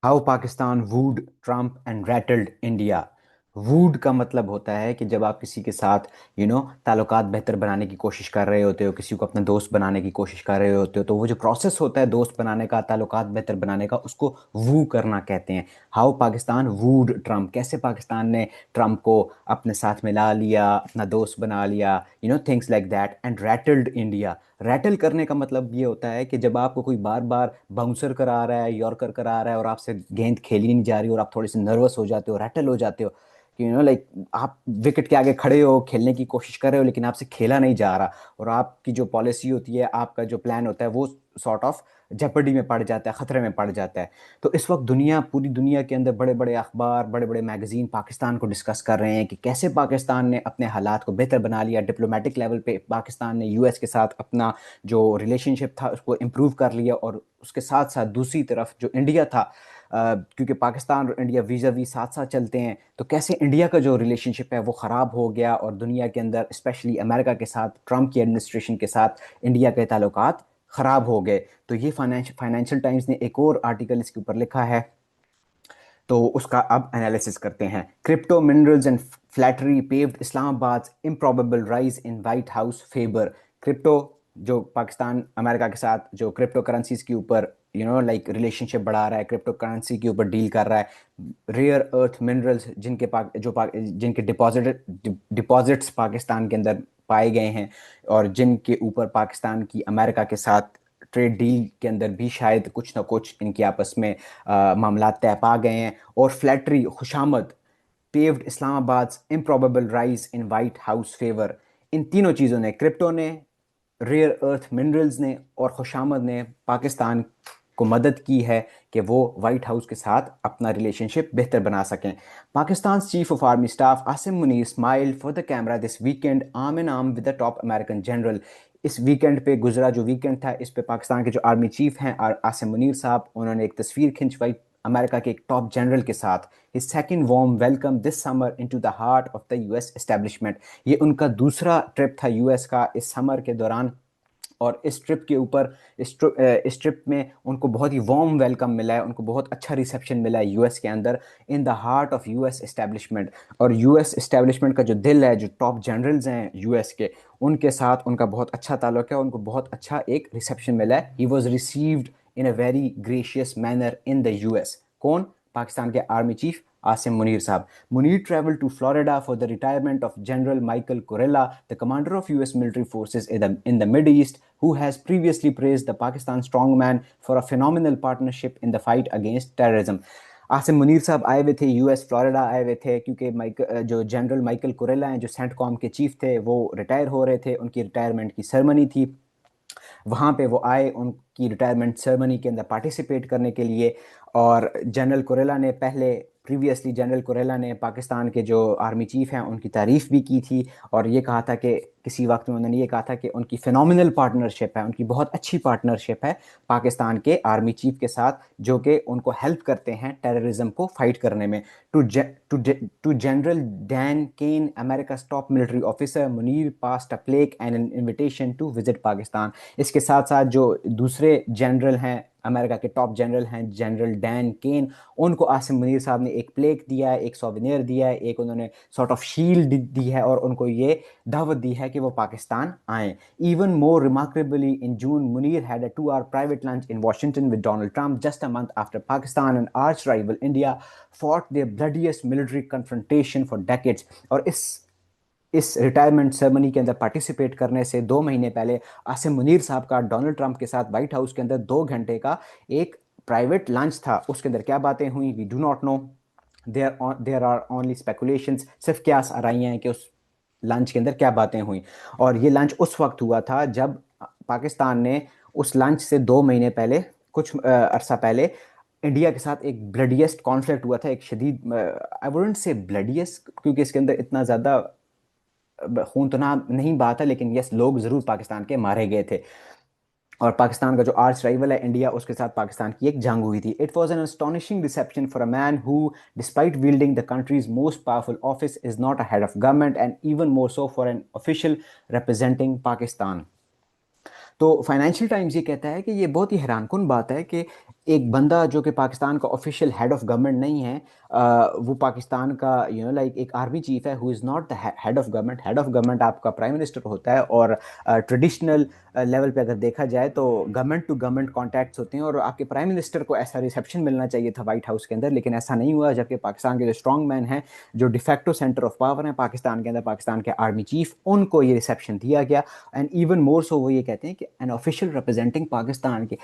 How Pakistan wooed Trump and rattled India. Wooed का मतलब होता है कि जब आप किसी के साथ ताल्लुकात बेहतर बनाने की कोशिश कर रहे होते हो, किसी को अपना दोस्त बनाने की कोशिश कर रहे होते हो, तो वो जो प्रोसेस होता है दोस्त बनाने का, ताल्लुकात बेहतर बनाने का, उसको वू करना कहते हैं। हाउ पाकिस्तान वूड ट्रम्प, कैसे पाकिस्तान ने ट्रम्प को अपने साथ मिला लिया, अपना दोस्त बना लिया, things like that. And rattled India, rattle करने का मतलब ये होता है कि जब आपको कोई बार बार बाउंसर करा रहा है, यॉर्कर करा रहा है और आपसे गेंद खेली नहीं जा रही और आप थोड़े से नर्वस हो जाते हो, रैटल हो जाते हो कि लाइक आप विकेट के आगे खड़े हो, खेलने की कोशिश कर रहे हो लेकिन आपसे खेला नहीं जा रहा, और आपकी जो पॉलिसी होती है, आपका जो प्लान होता है, वो सॉर्ट ऑफ जेपरडी में पड़ जाता है, खतरे में पड़ जाता है। तो इस वक्त पूरी दुनिया के अंदर बड़े बड़े अखबार, बड़े बड़े मैगजीन पाकिस्तान को डिस्कस कर रहे हैं कि कैसे पाकिस्तान ने अपने हालात को बेहतर बना लिया। डिप्लोमेटिक लेवल पे पाकिस्तान ने यूएस के साथ अपना जो रिलेशनशिप था उसको इम्प्रूव कर लिया, और उसके साथ साथ दूसरी तरफ जो इंडिया था, क्योंकि पाकिस्तान और इंडिया वीज़ा वी साथ साथ चलते हैं, तो कैसे इंडिया का जो रिलेशनशिप है वो ख़राब हो गया, और दुनिया के अंदर स्पेशली अमेरिका के साथ, ट्रम्प की एडमिनिस्ट्रेशन के साथ इंडिया के ताल्लुकात ख़राब हो गए। तो ये फाइनेंशियल टाइम्स ने एक और आर्टिकल इसके ऊपर लिखा है, तो उसका अब एनालिसिस करते हैं। Crypto minerals and flattery paved Islamabad improbable rise in White House favour. Crypto, जो पाकिस्तान अमेरिका के साथ जो क्रिप्टो करेंसीज के ऊपर लाइक रिलेशनशिप बढ़ा रहा है, क्रिप्टो करेंसी के ऊपर डील कर रहा है, रेयर अर्थ मिनरल्स जिनके डिपॉजिट्स पाकिस्तान के अंदर पाए गए हैं, और जिनके ऊपर पाकिस्तान की अमेरिका के साथ ट्रेड डील के अंदर भी शायद कुछ ना कुछ इनकी आपस में मामला तय पा गए हैं। और फ्लैटरी, खुशामद, paved Islamabad improbable rise in White House favour. इन तीनों चीज़ों ने, क्रिप्टो ने, रेयर अर्थ मिनरल्स ने और खुशामद ने पाकिस्तान को मदद की है कि वो वाइट हाउस के साथ अपना रिलेशनशिप बेहतर बना सकें। Pakistan chief of army staff Asim Munir smile for the camera this weekend arm in arm with the top American general. इस वीकेंड पे गुजरा जो वीकेंड था, इस पे पाकिस्तान के जो आर्मी चीफ हैं आसिम मुनीर साहब, उन्होंने एक तस्वीर खिंचवाई अमेरिका के एक टॉप जनरल के साथ। His second warm welcome this summer into the heart of the US establishment. ये उनका दूसरा ट्रिप था यूएस का इस समर के दौरान, और इस ट्रिप के ऊपर, इस ट्रिप में उनको बहुत ही वार्म वेलकम मिला है, उनको बहुत अच्छा रिसेप्शन मिला है यूएस के अंदर, in the heart of US establishment. और यूएस एस्टेब्लिशमेंट का जो दिल है, जो टॉप जनरल्स हैं यूएस के, उनके साथ उनका बहुत अच्छा ताल्लुक है, उनको बहुत अच्छा एक रिसेप्शन मिला है। He was received in a very gracious manner in the US. कौन? पाकिस्तान के आर्मी चीफ आसिम मुनीर साहब। Munir traveled to Florida for the retirement of General Michael Kurella, the commander of US military forces in the Mid East, who has previously praised the Pakistan strongman for a phenomenal partnership in the fight against terrorism. Asim Munir साहब आए हुए थे US, Florida आए हुए थे, क्योंकि जो general Michael Kurilla हैं, जो सेंटकॉम के चीफ थे, वो रिटायर हो रहे थे, उनकी रिटायरमेंट की सेरेमनी थी। वहाँ पे वो आए उनकी रिटायरमेंट सेरेमनी के अंदर पार्टिसिपेट करने के लिए। और प्रीवियसली जनरल कुरेला ने पाकिस्तान के जो आर्मी चीफ हैं उनकी तारीफ़ भी की थी, और ये कहा था कि किसी वक्त में उन्होंने ये कहा था कि उनकी फिनोमिनल पार्टनरशिप है, उनकी बहुत अच्छी पार्टनरशिप है पाकिस्तान के आर्मी चीफ के साथ, जो कि उनको हेल्प करते हैं टेररिज्म को फाइट करने में। To to general Dan Caine, America's top military officer, Munir passed a plaque and an invitation to visit Pakistan. इसके साथ साथ जो दूसरे जनरल हैं, अमेरिका के टॉप जनरल हैं, जनरल डैन केन, उनको आसिम मुनीर साहब ने एक प्लेक दिया है, एक सोवेनियर दिया है, एक उन्होंने सॉर्ट ऑफ शील्ड दी है, और उनको ये दावत दी है कि वो पाकिस्तान आएँ। Even more remarkably, in June, Munir had a 2-hour private lunch in Washington with Donald Trump just a month after Pakistan and arch rival India fought their bloodiest military confrontation for decades. और इस retirement ceremony के अंदर participate करने से 2 महीने पहले आसिम मुनीर साहब का डोनाल्ड ट्रंप के साथ व्हाइट हाउस के अंदर 2 घंटे का एक प्राइवेट लंच था। उसके अंदर क्या बातें हुई, we do not know, there are only speculations. सिर्फ क्या आ रही हैं कि उस लंच के अंदर क्या बातें हुई। और ये लंच उस वक्त हुआ था जब पाकिस्तान ने उस लंच से 2 महीने पहले, कुछ अरसा पहले, इंडिया के साथ एक ब्लडियस्ट कॉन्फ्लिक्ट हुआ था, एक शदीद, आई वुडंट से ब्लडियस्ट क्योंकि इसके अंदर इतना ज़्यादा खून तो ना नहीं बात है, लेकिन यस, लोग ज़रूर पाकिस्तान के मारे गए थे। और पाकिस्तान का जो आर्च राइवल है इंडिया, उसके साथ पाकिस्तान की एक जंग हुई थी। It was an astonishing reception for a man who, despite wielding the country's most powerful office, is not a head of government, and even more so for an official representing Pakistan. तो Financial times ये कहता है कि ये बहुत ही हैरानकुन बात है कि एक बंदा जो कि पाकिस्तान का ऑफिशियल हेड ऑफ गवर्नमेंट नहीं है, वो पाकिस्तान का लाइक एक आर्मी चीफ है, who is not the head of government. Head of government आपका प्राइम मिनिस्टर होता है, और ट्रेडिशनल लेवल पे अगर देखा जाए तो गवर्नमेंट टू गवर्नमेंट कॉन्टैक्ट्स होते हैं, और आपके प्राइम मिनिस्टर को ऐसा रिसेप्शन मिलना चाहिए था वाइट हाउस के अंदर, लेकिन ऐसा नहीं हुआ। जबकि पाकिस्तान के जो स्ट्रॉन्ग मैन हैं, जो डिफेक्टो सेंटर ऑफ पावर हैं पाकिस्तान के अंदर, पाकिस्तान के आर्मी चीफ, उनको ये रिसेप्शन दिया गया। एंड इवन मोर सो वो ये कहते हैं कि एन ऑफिशियल रिप्रेजेंटिंग पाकिस्तान के।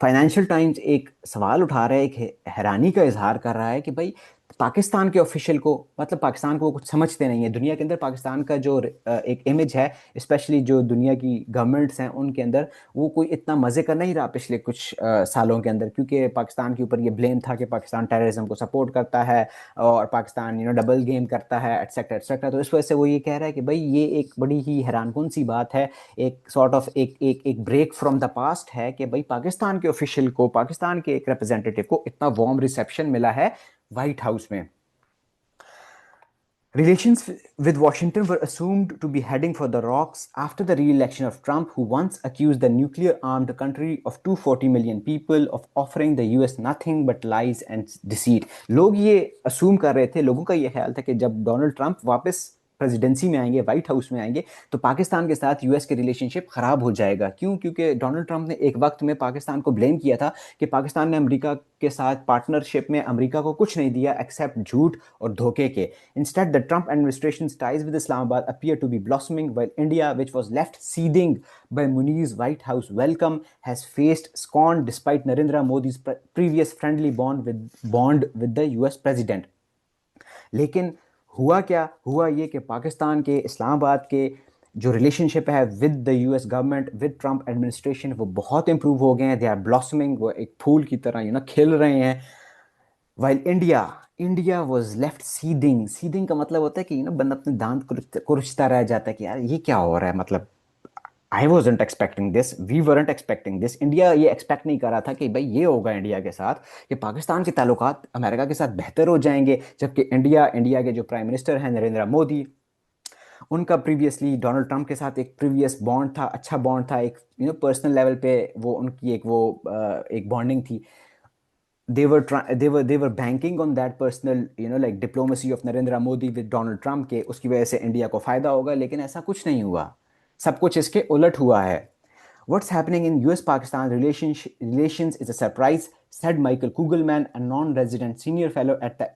फाइनेंशियल टाइम्स एक सवाल उठा रहा है, एक हैरानी का इजहार कर रहा है कि भाई पाकिस्तान के ऑफिशियल को, मतलब पाकिस्तान को वो कुछ समझते नहीं है दुनिया के अंदर। पाकिस्तान का जो एक इमेज है, स्पेशली जो दुनिया की गवर्नमेंट्स हैं उनके अंदर, वो कोई इतना मज़े का नहीं रहा पिछले कुछ सालों के अंदर, क्योंकि पाकिस्तान के ऊपर ये ब्लेम था कि पाकिस्तान टेररिज्म को सपोर्ट करता है, और पाकिस्तान डबल गेम करता है, एटसेट्रा एटसेट्रा। तो इस वजह से वो ये कह रहा है कि भाई ये एक बड़ी ही हैरानकुन सी बात है, एक सॉर्ट ऑफ एक ब्रेक फ्रॉम द पास्ट है कि भाई पाकिस्तान के ऑफिशियल को, पाकिस्तान के एक रिप्रेजेंटेटिव को इतना वार्म रिसेप्शन मिला है व्हाइट हाउस में। Relations with Washington were assumed to be heading for the rocks after the re-election of Trump, who once accused the nuclear-armed country of 240 million people of offering the US nothing but lies and deceit. लोग ये assume कर रहे थे, लोगों का ये ख्याल था कि जब डोनाल्ड ट्रंप वापस प्रेसिडेंसी में आएंगे, व्हाइट हाउस में आएंगे, तो पाकिस्तान के साथ यूएस के रिलेशनशिप खराब हो जाएगा। क्यों? क्योंकि डोनाल्ड ट्रंप ने एक वक्त में पाकिस्तान को ब्लेम किया था कि पाकिस्तान ने अमेरिका के साथ पार्टनरशिप में अमेरिका को कुछ नहीं दिया एक्सेप्ट झूठ और धोखे के। Instead, the Trump administration's ties with Islamabad appear to be blossoming, while India, which was left seething by Muni's White House welcome, has faced scorn despite Narendra Modi's previous friendly bond with the US president. लेकिन हुआ क्या? हुआ ये कि पाकिस्तान के, इस्लामाबाद के जो relationship है with the US government, with Trump administration, वो बहुत इंप्रूव हो गए हैं। दे आर ब्लॉसमिंग, वो एक फूल की तरह खिल रहे हैं। While India was left सीदिंग। सीदिंग का मतलब होता है कि बंदा अपने दांत कुरचता रह जाता है कि यार ये क्या हो रहा है। मतलब I wasn't expecting this, we weren't expecting this. India ये एक्सपेक्ट नहीं कर रहा था कि भाई ये होगा इंडिया के साथ, कि पाकिस्तान के ताल्लुकात अमेरिका के साथ बेहतर हो जाएंगे। जबकि इंडिया के जो प्राइम मिनिस्टर हैं नरेंद्र मोदी, उनका प्रीवियसली डोनाल्ड ट्रंप के साथ एक प्रीवियस बॉन्ड था, अच्छा बॉन्ड था, एक पर्सनल लेवल पे वो उनकी एक बॉन्डिंग थी। they were banking on that personal like diplomacy of Narendra Modi with Donald Trump के उसकी वजह से इंडिया को फायदा होगा, लेकिन ऐसा कुछ नहीं हुआ। सब कुछ इसके उलट हुआ है। What's happening in US-Pakistan relations is a surprise, said Michael Kugelman, a non-resident senior fellow at the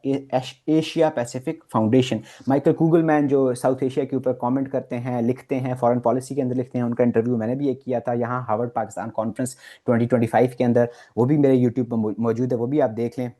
Asia Pacific Foundation. Michael Kugelman जो साउथ एशिया के ऊपर कमेंट करते हैं, लिखते हैं, फॉरेन पॉलिसी के अंदर लिखते हैं, उनका इंटरव्यू मैंने भी एक किया था यहाँ हार्वर्ड पाकिस्तान कॉन्फ्रेंस 2025 के अंदर। वो भी मेरे यूट्यूब पर मौजूद है, वो भी आप देख लें।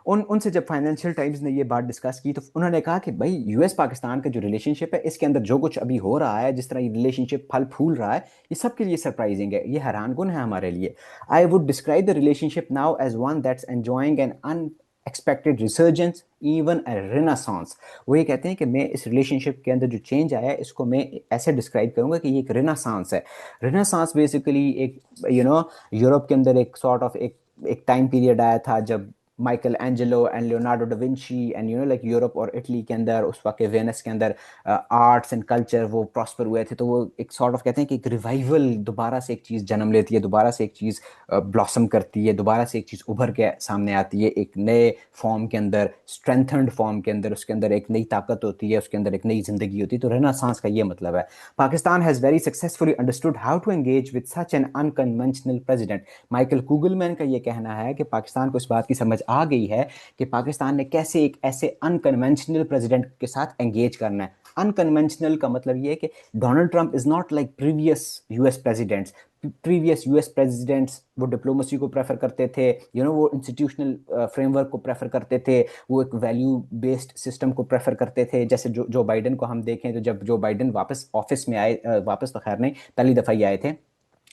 उनसे जब फाइनेंशियल टाइम्स ने ये बात डिस्कस की, तो उन्होंने कहा कि भाई यूएस पाकिस्तान का जो रिलेशनशिप है, इसके अंदर जो कुछ अभी हो रहा है, जिस तरह ये रिलेशनशिप फल फूल रहा है, ये सबके लिए सरप्राइजिंग है, ये हैरानकुन है हमारे लिए। I would describe the relationship now as one that's enjoying an unexpected resurgence, even a renaissance. वो ये कहते हैं कि मैं इस रिलेशनशिप के अंदर जो चेंज आया है, इसको मैं ऐसे डिस्क्राइब करूंगा कि ये एक रेनासांस है। रेनासांस बेसिकली एक यूरोप के अंदर एक सॉर्ट ऑफ एक टाइम पीरियड आया था जब Michael Angelo and Leonardo da Vinci and like Europe और इटली के अंदर, उस वक्त वेनिस के अंदर आर्ट्स एंड कल्चर वो प्रॉस्पर हुए थे। तो वो एक सॉर्ट ऑफ कहते हैं कि एक रिवाइवल, दोबारा से एक चीज़ जन्म लेती है, दोबारा से एक चीज़ ब्लॉसम करती है, दोबारा से एक चीज़ उभर के सामने आती है एक नए फॉर्म के अंदर, स्ट्रेंथन्ड फॉर्म के अंदर। उसके अंदर एक नई ताकत होती है, उसके अंदर एक नई जिंदगी होती है। तो रेनेसांस का ये मतलब है। Pakistan has very successfully understood how to engage with such an unconventional president. Michael Kugelman का ये कहना है कि पाकिस्तान को इस बात की समझ आ गई है कि पाकिस्तान ने कैसे एक ऐसे अनकन्वेंशनल प्रेसिडेंट के साथ एंगेज करना है। अनकन्वेंशनल का मतलब ये है कि Donald Trump is not like previous US presidents. Previous US presidents वो डिप्लोमेसी को प्रेफर करते थे, वो इंस्टीट्यूशनल फ्रेमवर्क को प्रेफर करते थे, वो एक वैल्यू बेस्ड सिस्टम को प्रेफर करते थे। जैसे जो बाइडन को हम देखें, तो जब जो बाइडन वापस ऑफिस में आए, वापस तो खैर नहीं, पहली दफ़ा ही आए थे,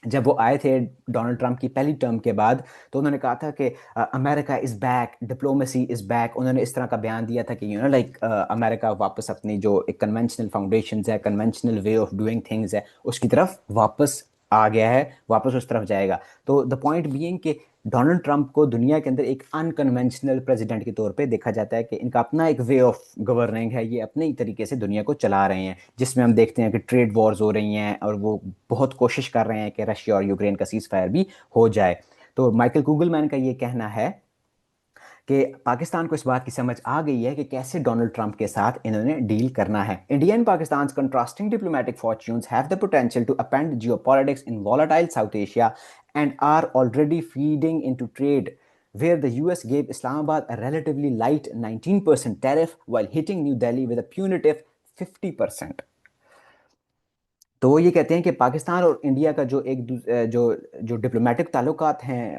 जब वो आए थे डोनाल्ड ट्रंप की पहली टर्म के बाद, तो उन्होंने कहा था कि America is back, diplomacy is back. उन्होंने इस तरह का बयान दिया था कि लाइक अमेरिका वापस अपनी जो एक कन्वेंशनल फाउंडेशंस है, conventional way of doing things है, उसकी तरफ वापस आ गया है, वापस उस तरफ जाएगा। तो द पॉइंट बीइंग कि डोनाल्ड ट्रंप को दुनिया के अंदर एक अनकन्वेंशनल प्रेसिडेंट के तौर पे देखा जाता है, कि इनका अपना एक वे ऑफ गवर्निंग है, ये अपने ही तरीके से दुनिया को चला रहे हैं, जिसमें हम देखते हैं कि ट्रेड वॉर्स हो रही हैं और वो बहुत कोशिश कर रहे हैं कि रशिया और यूक्रेन का सीज फायर भी हो जाए। तो माइकल कुगलमैन का ये कहना है कि पाकिस्तान को इस बात की समझ आ गई है कि कैसे डोनाल्ड ट्रंप के साथ इन्होंने डील करना है। India and Pakistan contrasting diplomatic fortunes have the potential to upend geopolitics in volatile South Asia and are already feeding into trade where the US gave Islamabad a relatively light 19% tariff while hitting New Delhi with a punitive 50%। तो वो ये कहते हैं कि पाकिस्तान और India का जो जो जो डिप्लोमेटिक ताल्लुकात हैं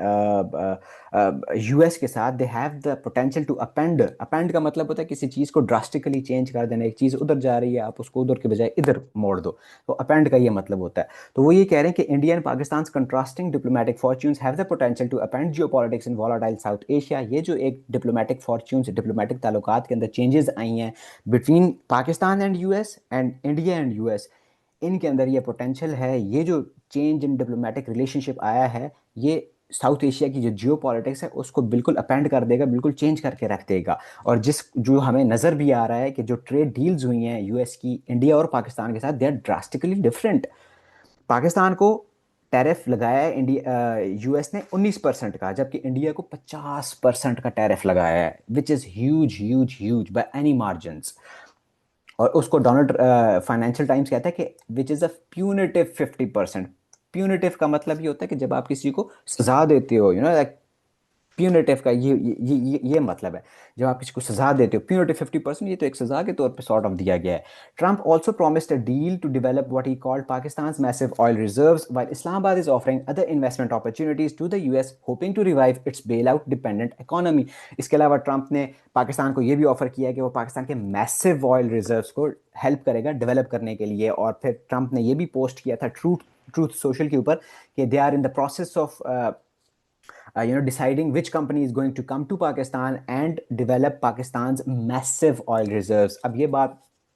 यूएस के साथ, they have the potential to upend. Upend का मतलब होता है किसी चीज़ को ड्रास्टिकली चेंज कर देना, एक चीज़ उधर जा रही है आप उसको उधर के बजाय इधर मोड़ दो, तो अपेंड का ये मतलब होता है। तो वो ये कह रहे हैं कि India and Pakistan contrasting diplomatic fortunes have the potential to upend geopolitics in volatile South Asia. ये जो एक डिप्लोमेटिक फॉर्च्यून्स, डिप्लोमेटिक ताल्लुकात के अंदर चेंजेस आई हैं between Pakistan and US and India and US, इनके अंदर ये पोटेंशियल है, ये जो चेंज इन डिप्लोमेटिक रिलेशनशिप आया है, ये साउथ एशिया की जो जियो पॉलिटिक्स है उसको बिल्कुल अपेंड कर देगा, बिल्कुल चेंज करके रख देगा। और जिस जो हमें नज़र भी आ रहा है कि जो ट्रेड डील्स हुई हैं यूएस की इंडिया और पाकिस्तान के साथ, they are drastically different. Pakistan को टैरिफ लगाया है इंडिया यूएस ने 19% का, जबकि इंडिया को 50% का टैरिफ लगाया है, which is huge huge huge by any margins. और उसको डोनाल्ड फाइनेंशियल टाइम्स कहता है कि which is a punitive 50%। Punitive का मतलब ये होता है कि जब आप किसी को सजा देते हो, लाइक प्यूनिटिव का ये मतलब है, जब आप किसी को सजा देते हो प्यूनिटिव 50%, ये तो एक सजा के तौर पे सॉर्ट ऑफ दिया गया है। Trump also promised a deal to develop what he called Pakistan's massive oil reserves, while Islamabad is offering other investment opportunities to the US, hoping to revive its bailout dependent economy। इसके अलावा Trump ने पाकिस्तान को ये भी offer किया कि वो पाकिस्तान के मैसिव ऑयल रिजर्व्स को हेल्प करेगा डेवलप करने के लिए। और फिर ट्रंप ने ये भी पोस्ट किया था ट्रूथ सोशल के ऊपर कि they are in the process of deciding which company is going to come to Pakistan and develop Pakistan's massive oil reserves। अब ये बात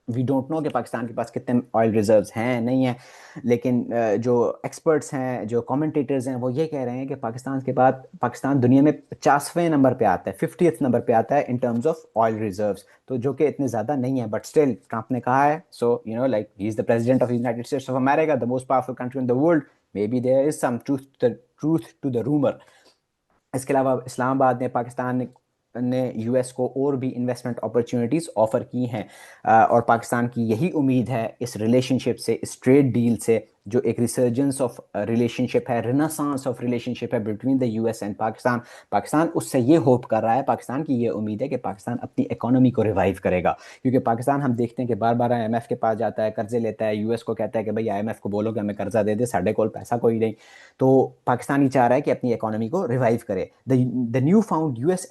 वी डोंट नो कि पाकिस्तान के पास कितने ऑयल रिजर्व्स हैं नहीं हैं, लेकिन जो एक्सपर्ट्स हैं, जो कमेंटेटर्स हैं, वो ये कह रहे हैं कि पाकिस्तान दुनिया में 50वें नंबर पे आता है, 50th नंबर पे आता है in terms of oil reserves, तो जो कि इतने ज़्यादा नहीं है। बट स्टिल ट्रंप ने कहा है, so like he is the president of United States of America, the most powerful country in the world, may be there is some truth to the rumour. इसके अलावा इस्लामाबाद ने पाकिस्तान ने यूएस को और भी इन्वेस्टमेंट अपॉर्चुनिटीज़ ऑफर की हैं, और पाकिस्तान की यही उम्मीद है इस रिलेशनशिप से, इस ट्रेड डील से, जो एक रिसर्जेंस ऑफ रिलेशनशिप है, रिनासांस ऑफ रिलेशनशिप है between the US and Pakistan. Pakistan उससे ये होप कर रहा है, पाकिस्तान की ये उम्मीद है कि पाकिस्तान अपनी इकोनॉमी को रिवाइव करेगा, क्योंकि पाकिस्तान हम देखते हैं कि बार बार आईएमएफ के पास जाता है, कर्जे लेता है, यूएस को कहता है कि भाई आईएमएफ को बोलो कि हमें कर्जा दे दे, साढ़े कोल पैसा कोई नहीं। तो पाकिस्तान ही चाह रहा है कि अपनी इकोनॉमी को रिवाइव करे। The new found US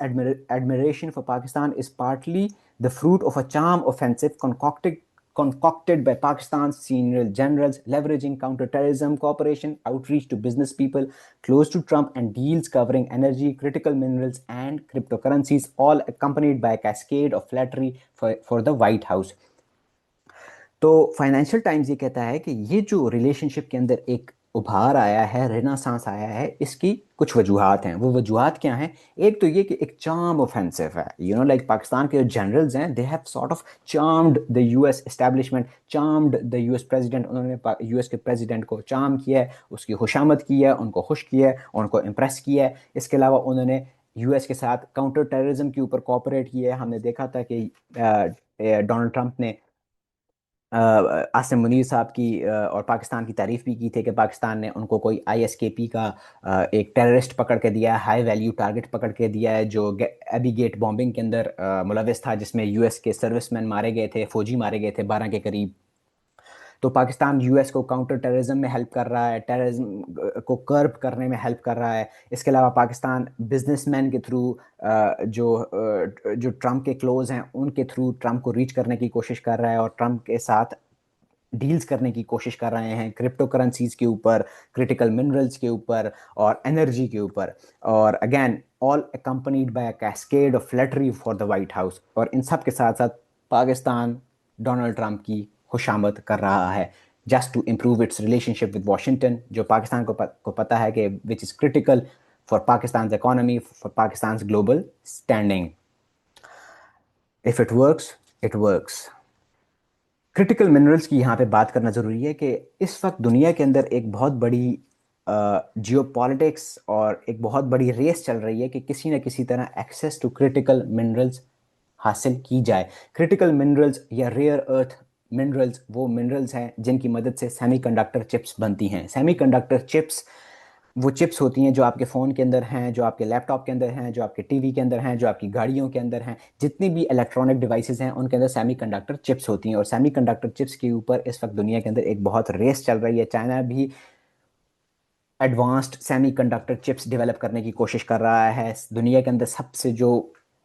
admiration for Pakistan is partly the fruit of a charm offensive concocted by Pakistan's senior generals, leveraging counterterrorism cooperation, outreach to business people close to Trump, and deals covering energy, critical minerals, and cryptocurrencies, all accompanied by a cascade of flattery for the White House। तो Financial times ये कहता है कि ये जो relationship के अंदर एक उभार आया है, रेनासांस आया है, इसकी कुछ वजूहात हैं। वो वजूहात क्या हैं? एक तो ये कि एक चार्म ऑफेंसिव है, लाइक पाकिस्तान के जो जनरल्स हैं, they have sort of charmed the US establishment, charmed the US president. उन्होंने यूएस के प्रेसिडेंट को चार्म किया है, उसकी खुशामद की है, उनको खुश किया है, उनको इम्प्रेस किया है। इसके अलावा उन्होंने यूएस के साथ काउंटर टेररिज्म के ऊपर कोऑपरेट किया है। हमने देखा था कि डोनाल्ड ट्रंप ने आसिम मुनीर साहब की और पाकिस्तान की तारीफ भी की थी कि पाकिस्तान ने उनको कोई आईएसकेपी का एक टेररिस्ट पकड़ के दिया है, हाई वैल्यू टारगेट पकड़ के दिया है, जो एबी गेट बॉम्बिंग के अंदर मुलविस था, जिसमें यूएस के सर्विसमैन मारे गए थे, फौजी मारे गए थे 12 के करीब। तो पाकिस्तान यूएस को काउंटर टेररिज्म में हेल्प कर रहा है, टेररिज्म को कर्ब करने में हेल्प कर रहा है। इसके अलावा पाकिस्तान बिजनेसमैन के थ्रू जो ट्रंप के क्लोज हैं उनके थ्रू ट्रंप को रीच करने की कोशिश कर रहा है, और ट्रंप के साथ डील्स करने की कोशिश कर रहे हैं क्रिप्टो करेंसीज के ऊपर, क्रिटिकल मिनरल्स के ऊपर, और एनर्जी के ऊपर। और again all accompanied by a cascade of flattery for the white house. और इन सब के साथ साथ पाकिस्तान डोनाल्ड ट्रंप की खुशामद कर रहा है, just to improve its relationship with Washington, जो पाकिस्तान को पता है कि which is critical for Pakistan economy, for Pakistan global standing. If it works it works. Critical minerals की यहाँ पे बात करना ज़रूरी है कि इस वक्त दुनिया के अंदर एक बहुत बड़ी जियोपॉलिटिक्स और एक बहुत बड़ी रेस चल रही है कि किसी न किसी तरह एक्सेस टू क्रिटिकल मिनरल्स हासिल की जाए। क्रिटिकल मिनरल्स या रेयर अर्थ मिनरल्स वो मिनरल्स हैं जिनकी मदद से सेमीकंडक्टर चिप्स बनती हैं। सेमीकंडक्टर चिप्स वो चिप्स होती हैं जो आपके फ़ोन के अंदर हैं, जो आपके लैपटॉप के अंदर हैं, जो आपके टीवी के अंदर हैं, जो आपकी गाड़ियों के अंदर हैं। जितनी भी इलेक्ट्रॉनिक डिवाइसेस हैं उनके अंदर सेमीकंडक्टर चिप्स होती हैं, और सेमीकंडक्टर चिप्स के ऊपर इस वक्त दुनिया के अंदर एक बहुत रेस चल रही है। चाइना भी एडवांस्ड सेमीकंडक्टर चिप्स डेवलप करने की कोशिश कर रहा है। दुनिया के अंदर सबसे जो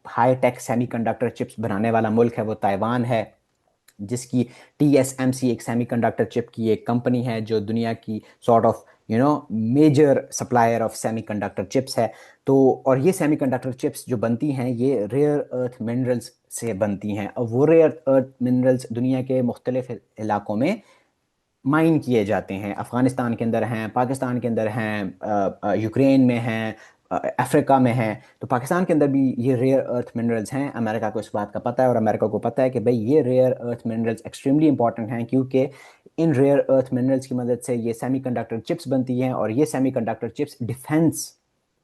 हाई टेक सेमीकंडक्टर चिप्स बनाने वाला मुल्क है वो ताइवान है, जिसकी TSMC एक सेमीकंडक्टर चिप की एक कंपनी है जो दुनिया की sort of major supplier of semiconductor chips है। तो और ये सेमीकंडक्टर चिप्स जो बनती हैं ये रेयर अर्थ मिनरल्स से बनती हैं। और वो रेयर अर्थ मिनरल्स दुनिया के मुख्तलिफ इलाकों में माइन किए जाते हैं। अफ़गानिस्तान के अंदर हैं, पाकिस्तान के अंदर हैं, यूक्रेन में हैं, अफ्रीका में हैं। तो पाकिस्तान के अंदर भी ये रेयर अर्थ मिनरल्स हैं। अमेरिका को इस बात का पता है, और अमेरिका को पता है कि भाई ये rare earth minerals extremely important हैं, क्योंकि इन रेयर अर्थ मिनरल्स की मदद से ये सेमीकंडक्टर चिप्स बनती हैं, और ये सेमीकंडक्टर चिप्स डिफेंस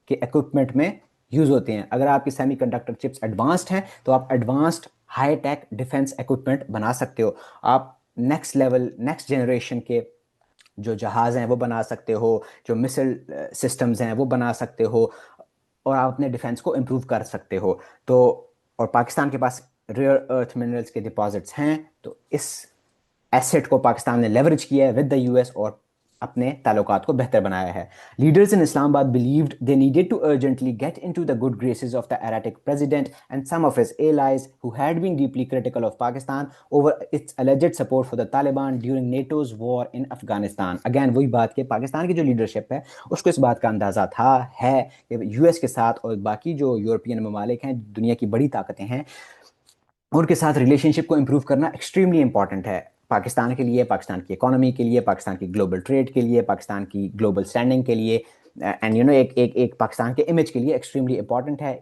के इक्विपमेंट में यूज़ होते हैं। अगर आपकी सेमीकंडक्टर चिप्स एडवांस्ड हैं तो आप advanced high tech defence equipment बना सकते हो। आप नेक्स्ट लेवल नेक्स्ट जनरेशन के जो जहाज़ हैं वो बना सकते हो, जो मिसाइल सिस्टम्स हैं वो बना सकते हो, और आप अपने डिफेंस को इम्प्रूव कर सकते हो। तो और पाकिस्तान के पास रेयर अर्थ मिनरल्स के डिपॉजिट्स हैं, तो इस एसेट को पाकिस्तान ने लेवरेज किया है विद द US और अपने ताल्लुकात को बेहतर बनाया है। Leaders in Islamabad believed they needed to urgently get into the good graces of the erratic president and some of his allies who had been deeply critical of Pakistan over its alleged support for the Taliban during NATO's war in Afghanistan। Again वही बात कि पाकिस्तान की जो leadership है उसको इस बात का अंदाज़ा था है कि US के साथ और बाकी जो यूरोपियन ममालिक हैं, दुनिया की बड़ी ताकतें हैं, उनके साथ रिलेशनशिप को इम्प्रूव करना एक्सट्रीमली इंपॉर्टेंट है पाकिस्तान के लिए, पाकिस्तान की इकोनॉमी के लिए, पाकिस्तान की ग्लोबल ट्रेड के लिए, पाकिस्तान की ग्लोबल स्टैंडिंग के लिए, एंड एक पाकिस्तान के इमेज के लिए एक्सट्रीमली इंपॉर्टेंट है।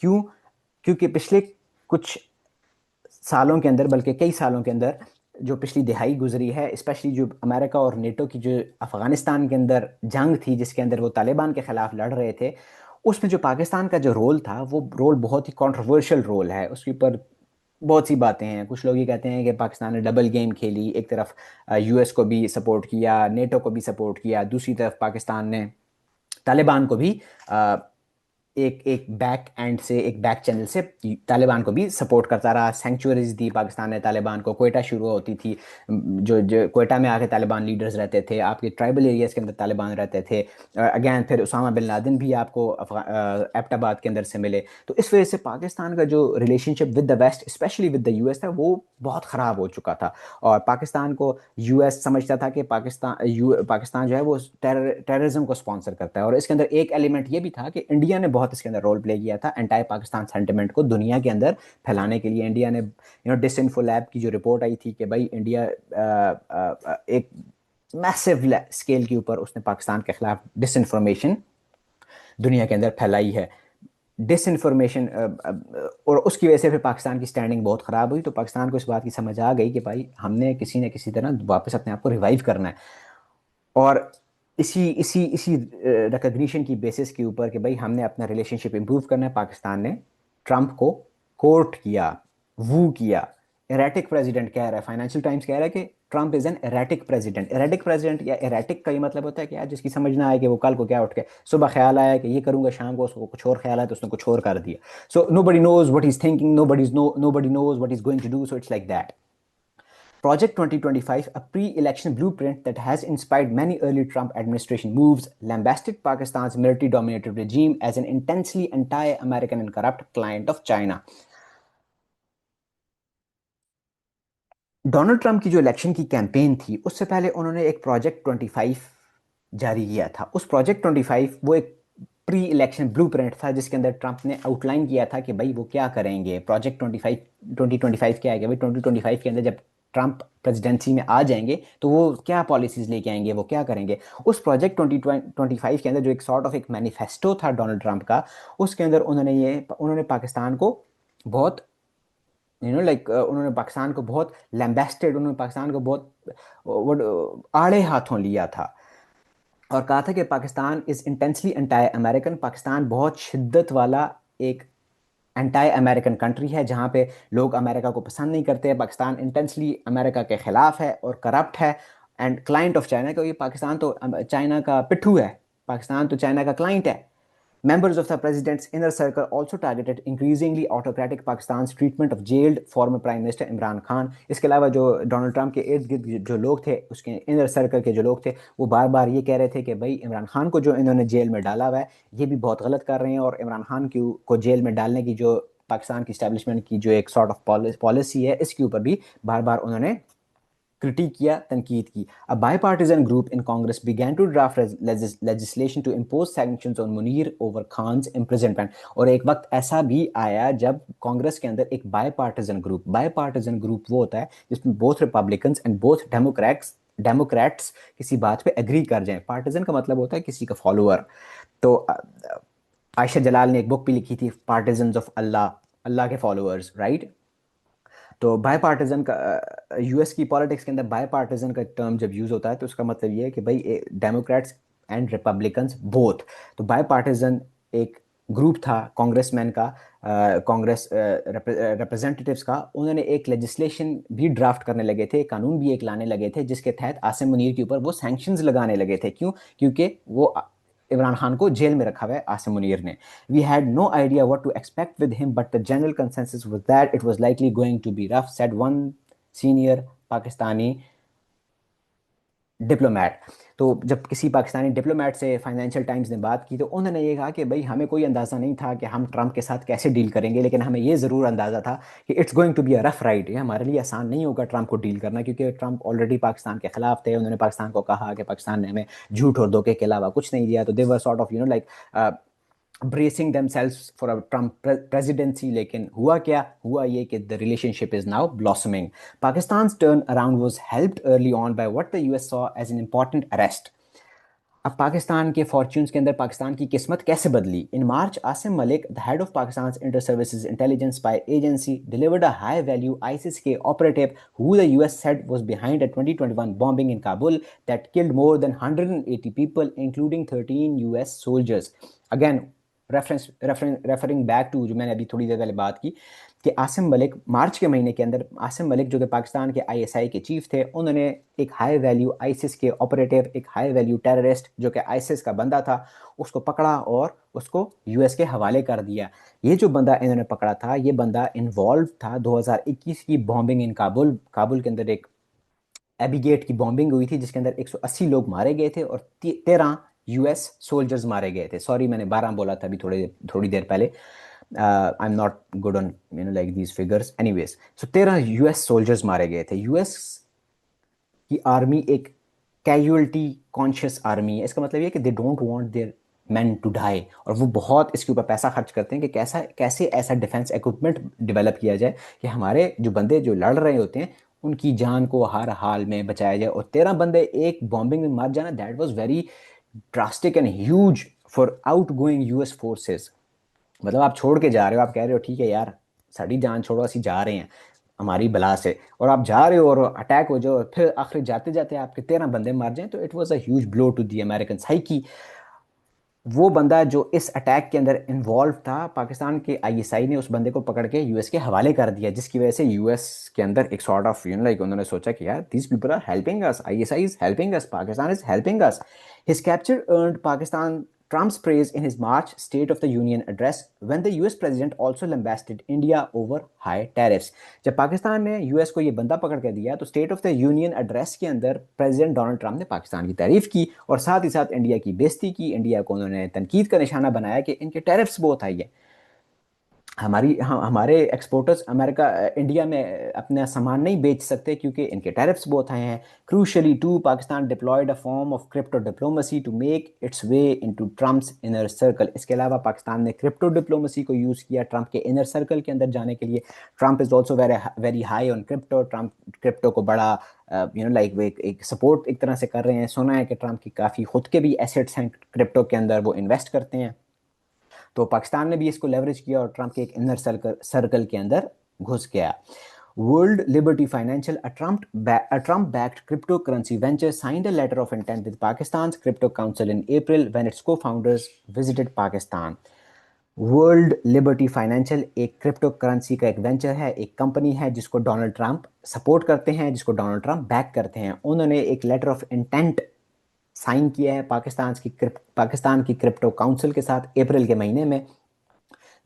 क्यों? क्योंकि पिछले कुछ सालों के अंदर, बल्कि कई सालों के अंदर, जो पिछली दिहाई गुजरी है, स्पेशली जो अमेरिका और नेटो की जो अफगानिस्तान के अंदर जंग थी जिसके अंदर वो तालिबान के खिलाफ लड़ रहे थे, उसमें जो पाकिस्तान का जो रोल था वो रोल बहुत ही कंट्रोवर्शियल रोल है। उसके ऊपर बहुत सी बातें हैं। कुछ लोग ये कहते हैं कि पाकिस्तान ने डबल गेम खेली, एक तरफ US को भी सपोर्ट किया, नेटो को भी सपोर्ट किया, दूसरी तरफ पाकिस्तान ने तालिबान को भी एक एक बैक एंड से, एक बैक चैनल से तालिबान को भी सपोर्ट करता रहा। सेंचुरीज दी पाकिस्तान ने तालिबान को। कोयटा शुरू होती थी, जो कोयटा में आके तालिबान लीडर्स रहते थे, आपके ट्राइबल एरियाज के अंदर तालिबान रहते थे। अगेन फिर उसामा बिन लादेन भी आपको एबटाबाद के अंदर से मिले। तो इस वजह से पाकिस्तान का जो relationship with the west, specially with the US था, वो बहुत ख़राब हो चुका था। और पाकिस्तान को US समझता था कि पाकिस्तान जो है वो टेररिज्म को स्पॉन्सर करता है। और इसके अंदर एक एलिमेंट ये भी था कि इंडिया ने बहुत इसके अंदर रोल प्ले किया था एंटायर पाकिस्तान सेंटिमेंट को दुनिया के अंदर फैलाने के लिए। इंडिया ने डिसइंफो लैब की जो रिपोर्ट आई थी कि भाई इंडिया एक मैसिव स्केल के ऊपर उसने पाकिस्तान के खिलाफ डिसइंफॉर्मेशन दुनिया के अंदर फैलाई है। डिसइंफॉर्मेशन, और उसकी वजह से फिर पाकिस्तान की स्टैंडिंग बहुत ख़राब हुई। तो पाकिस्तान को इस बात की समझ आ गई कि भाई हमने किसी न किसी तरह वापस अपने आप को रिवाइव करना है। और इसी इसी इसी रिकग्निशन की बेसिस के ऊपर कि भाई हमने अपना रिलेशनशिप इंप्रूव करना है, पाकिस्तान ने ट्रंप को कोर्ट किया, वू किया। एरेटिक प्रेसिडेंट कह रहा है, फाइनेंशियल टाइम्स कह रहा है कि Trump is an erratic president. Erratic president या एरेटिक का ये मतलब होता है कि यार जिसकी समझ ना आए कि वो कल को क्या उठ के सुबह ख्याल आया कि ये करूंगा, शाम को उसको कुछ और ख्याल आया तो उसने कुछ और कर दिया। So nobody knows what is thinking, nobody knows what is going to do, so it's like that. Project 2025, a pre-election blueprint that has inspired many early Trump administration moves, lambasted Pakistan's military-dominated regime as an intensely anti-American and corrupt client of China. Donald Trump की जो election की campaign थी उससे पहले उन्होंने एक project 25 जारी किया था। उस प्रोजेक्ट 25 वो एक प्री इलेक्शन ब्लूप्रिंट था जिसके अंदर ट्रंप ने आउटलाइन किया था कि भाई वो क्या करेंगे। प्रोजेक्ट 25 2025 क्या है कि भाई 2025 के अंदर जब ट्रंप प्रेसिडेंसी में आ जाएंगे तो वो क्या पॉलिसीज लेके आएंगे, वो क्या करेंगे। उस प्रोजेक्ट 2025 के अंदर जो एक सॉर्ट ऑफ एक मैनिफेस्टो था डोनाल्ड ट्रंप का, उसके अंदर उन्होंने पाकिस्तान को बहुत उन्होंने पाकिस्तान को बहुत लैम्बेस्टेड, उन्होंने पाकिस्तान को बहुत आड़े हाथों लिया था। और कहा था कि Pakistan is intensely anti American, Pakistan बहुत शिद्दत वाला एक एंटी अमेरिकन कंट्री है, जहाँ पे लोग अमेरिका को पसंद नहीं करते। पाकिस्तान इंटेंसली अमेरिका के खिलाफ है और करप्ट है एंड क्लाइंट ऑफ चाइना, क्योंकि पाकिस्तान तो चाइना का पिट्ठू है, पाकिस्तान तो चाइना का क्लाइंट है। Members of the president's inner circle also targeted increasingly autocratic Pakistan's treatment of jailed former Prime Minister Imran Khan। इसके अलावा जो डोनाल्ड ट्रंप के इर्द गिर्द जो लोग थे, उसके इनर सर्कल के जो लोग थे, वो बार बार ये कह रहे थे कि भाई इमरान खान को जो इन्होंने जेल में डाला हुआ है ये भी बहुत गलत कर रहे हैं, और इमरान खान को जेल में डालने की जो पाकिस्तान की स्टैब्लिशमेंट की जो एक सॉर्ट ऑफ पॉलिसी है, इसके ऊपर भी बार बार उन्होंने क्रिटिक किया, तनकीद की। A bipartisan group in Congress began to draft legislation to impose sanctions on Munir over Khan's imprisonment। और एक वक्त ऐसा भी आया जब कांग्रेस के अंदर एक बायपार्टिजन ग्रुप वो होता है जिसमें both Republicans and both Democrats किसी बात पे एग्री कर जाएं। पार्टिजन का मतलब होता है किसी का फॉलोअर। तो आयशा जलाल ने एक बुक भी लिखी थी, पार्टिजन्स ऑफ अल्लाह, अल्लाह के फॉलोअर्स, राइट। तो बायपार्टिजन का यूएस की पॉलिटिक्स के अंदर बायपार्टिजन का टर्म जब यूज़ होता है तो उसका मतलब ये है कि भाई डेमोक्रेट्स एंड रिपब्लिकन्स बोथ। तो बायपार्टिजन एक ग्रुप था कांग्रेसमैन का, कांग्रेस रिप्रेजेंटेटिव्स का। उन्होंने एक लेजिस्लेशन भी ड्राफ्ट करने लगे थे, कानून भी एक लाने लगे थे, जिसके तहत आसिम मुनीर के ऊपर वो सैंक्शंस लगाने लगे थे। क्यों? क्योंकि वो इमरान खान को जेल में रखा हुआ है आसिम मुनीर ने। We had no idea what to expect with him, but the general consensus was that it was likely going to be rough, said one senior Pakistani diplomat. तो जब किसी पाकिस्तानी डिप्लोमेट से फाइनेंशियल टाइम्स ने बात की तो उन्होंने ये कहा कि भाई हमें कोई अंदाज़ा नहीं था कि हम ट्रंप के साथ कैसे डील करेंगे, लेकिन हमें ये ज़रूर अंदाज़ा था कि it's going to be a rough ride. ये हमारे लिए आसान नहीं होगा ट्रंप को डील करना, क्योंकि ट्रंप ऑलरेडी पाकिस्तान के खिलाफ थे। उन्होंने पाकिस्तान को कहा कि पाकिस्तान ने हमें झूठ और धोखे के अलावा कुछ नहीं दिया। तो they were sort of like bracing themselves for a Trump presidency। लेकिन हुआ क्या? हुआ ये कि the relationship is now blossoming। Pakistan's turn around was helped early on by what the US saw as an important arrest। अब पाकिस्तान के fortunes के अंदर पाकिस्तान की किस्मत कैसे बदली? In March, Asim Malik, the head of Pakistan Inter Services Intelligence spy agency, delivered a high value ISIS के operative who the US said was behind a 2021 bombing in Kabul that killed more than 180 people including 13 US soldiers. Again referring back to जो मैंने अभी थोड़ी देर पहले बात की कि आसिम मलिक मार्च के महीने के अंदर, आसिम मलिक जो कि पाकिस्तान के आईएसआई के चीफ थे, उन्होंने एक हाई वैल्यू आईसिस के ऑपरेटिव, एक हाई वैल्यू टेररिस्ट जो कि आईसिस का बंदा था, उसको पकड़ा और उसको यूएस के हवाले कर दिया। ये जो बंदा इन्होंने पकड़ा था, ये बंदा इन्वॉल्व था 2021 की बॉम्बिंग इन काबुल। काबुल के अंदर एक एबी गेट की बॉम्बिंग हुई थी जिसके अंदर 180 लोग मारे गए थे और 13 यूएस सोल्जर्स मारे गए थे। सॉरी, मैंने 12 बोला था अभी थोड़ी देर पहले। I am not good on like these figures. Anyways, so 13 US soldiers मारे गए थे। यूएस की आर्मी एक कैजुअलिटी कॉन्शियस आर्मी है। इसका मतलब ये कि they don't want their man to die, और वो बहुत इसके ऊपर पैसा खर्च करते हैं कि कैसे ऐसा डिफेंस इक्विपमेंट डेवलप किया जाए कि हमारे जो बंदे जो लड़ रहे होते हैं उनकी जान को हर हाल में बचाया जाए। और 13 बंदे एक बॉम्बिंग में मार जाना, that was very drastic and huge for out going US forces. मतलब आप छोड़ के जा रहे हो, आप कह रहे हो ठीक है यार साड़ी जान छोड़ो, ਅਸੀਂ जा रहे हैं हमारी बला से, और आप जा रहे हो और अटैक हो जाओ, फिर आखिर जाते जाते आपके 13 बंदे मार जाएं, तो it was a huge blow to the American psyche. वो बंदा जो इस अटैक के अंदर इन्वॉल्व था, पाकिस्तान के आईएसआई ने उस बंदे को पकड़ के यूएस के हवाले कर दिया, जिसकी वजह से यूएस के अंदर एक सॉर्ट ऑफ लाइक उन्होंने सोचा कि यार these people are helping us, ISI is helping us, Pakistan is helping us. His capture earned Pakistan Trump's praise in his March State of the Union address when the US president also lambasted India over high tariffs। जब पाकिस्तान ने US को ये बंदा पकड़ के दिया तो state of the union address के अंदर प्रेसिडेंट डोनाल्ड ट्रंप ने पाकिस्तान की तारीफ की और साथ ही साथ इंडिया की बेइज्जती की। इंडिया को उन्होंने तनकीद का निशाना बनाया कि इनके टैरिफ्स बहुत हाई है, हमारे एक्सपोर्टर्स अमेरिका इंडिया में अपना सामान नहीं बेच सकते क्योंकि इनके टैरिफ्स बहुत हाई हैं। Crucially too, Pakistan deployed a form of crypto diplomacy to make its way into Trump's inner circle. इसके अलावा पाकिस्तान ने क्रिप्टो डिप्लोमेसी को यूज़ किया ट्रंप के इनर सर्कल के अंदर जाने के लिए। Trump is also very very high on crypto. Trump crypto को बड़ा लाइक वो एक सपोर्ट एक तरह से कर रहे हैं। सुना है कि ट्रंप की काफ़ी खुद के भी एसेट्स हैं क्रिप्टो के अंदर, वो इन्वेस्ट करते हैं। तो पाकिस्तान ने भी इसको लेवरेज किया और ट्रंप के एक इनर सर्कल के अंदर घुस गया। World Liberty Financial, a Trump-backed cryptocurrency venture, signed a letter of intent with Pakistan's Crypto Council in April when its co-founders visited Pakistan. World liberty financial एक क्रिप्टो करेंसी का एक venture है, एक company है जिसको डोनाल्ड ट्रंप सपोर्ट करते हैं, जिसको डोनाल्ड ट्रंप बैक करते हैं। उन्होंने एक लेटर ऑफ इंटेंट साइन किया है पाकिस्तान की क्रिप्टो काउंसिल के साथ अप्रैल के महीने में।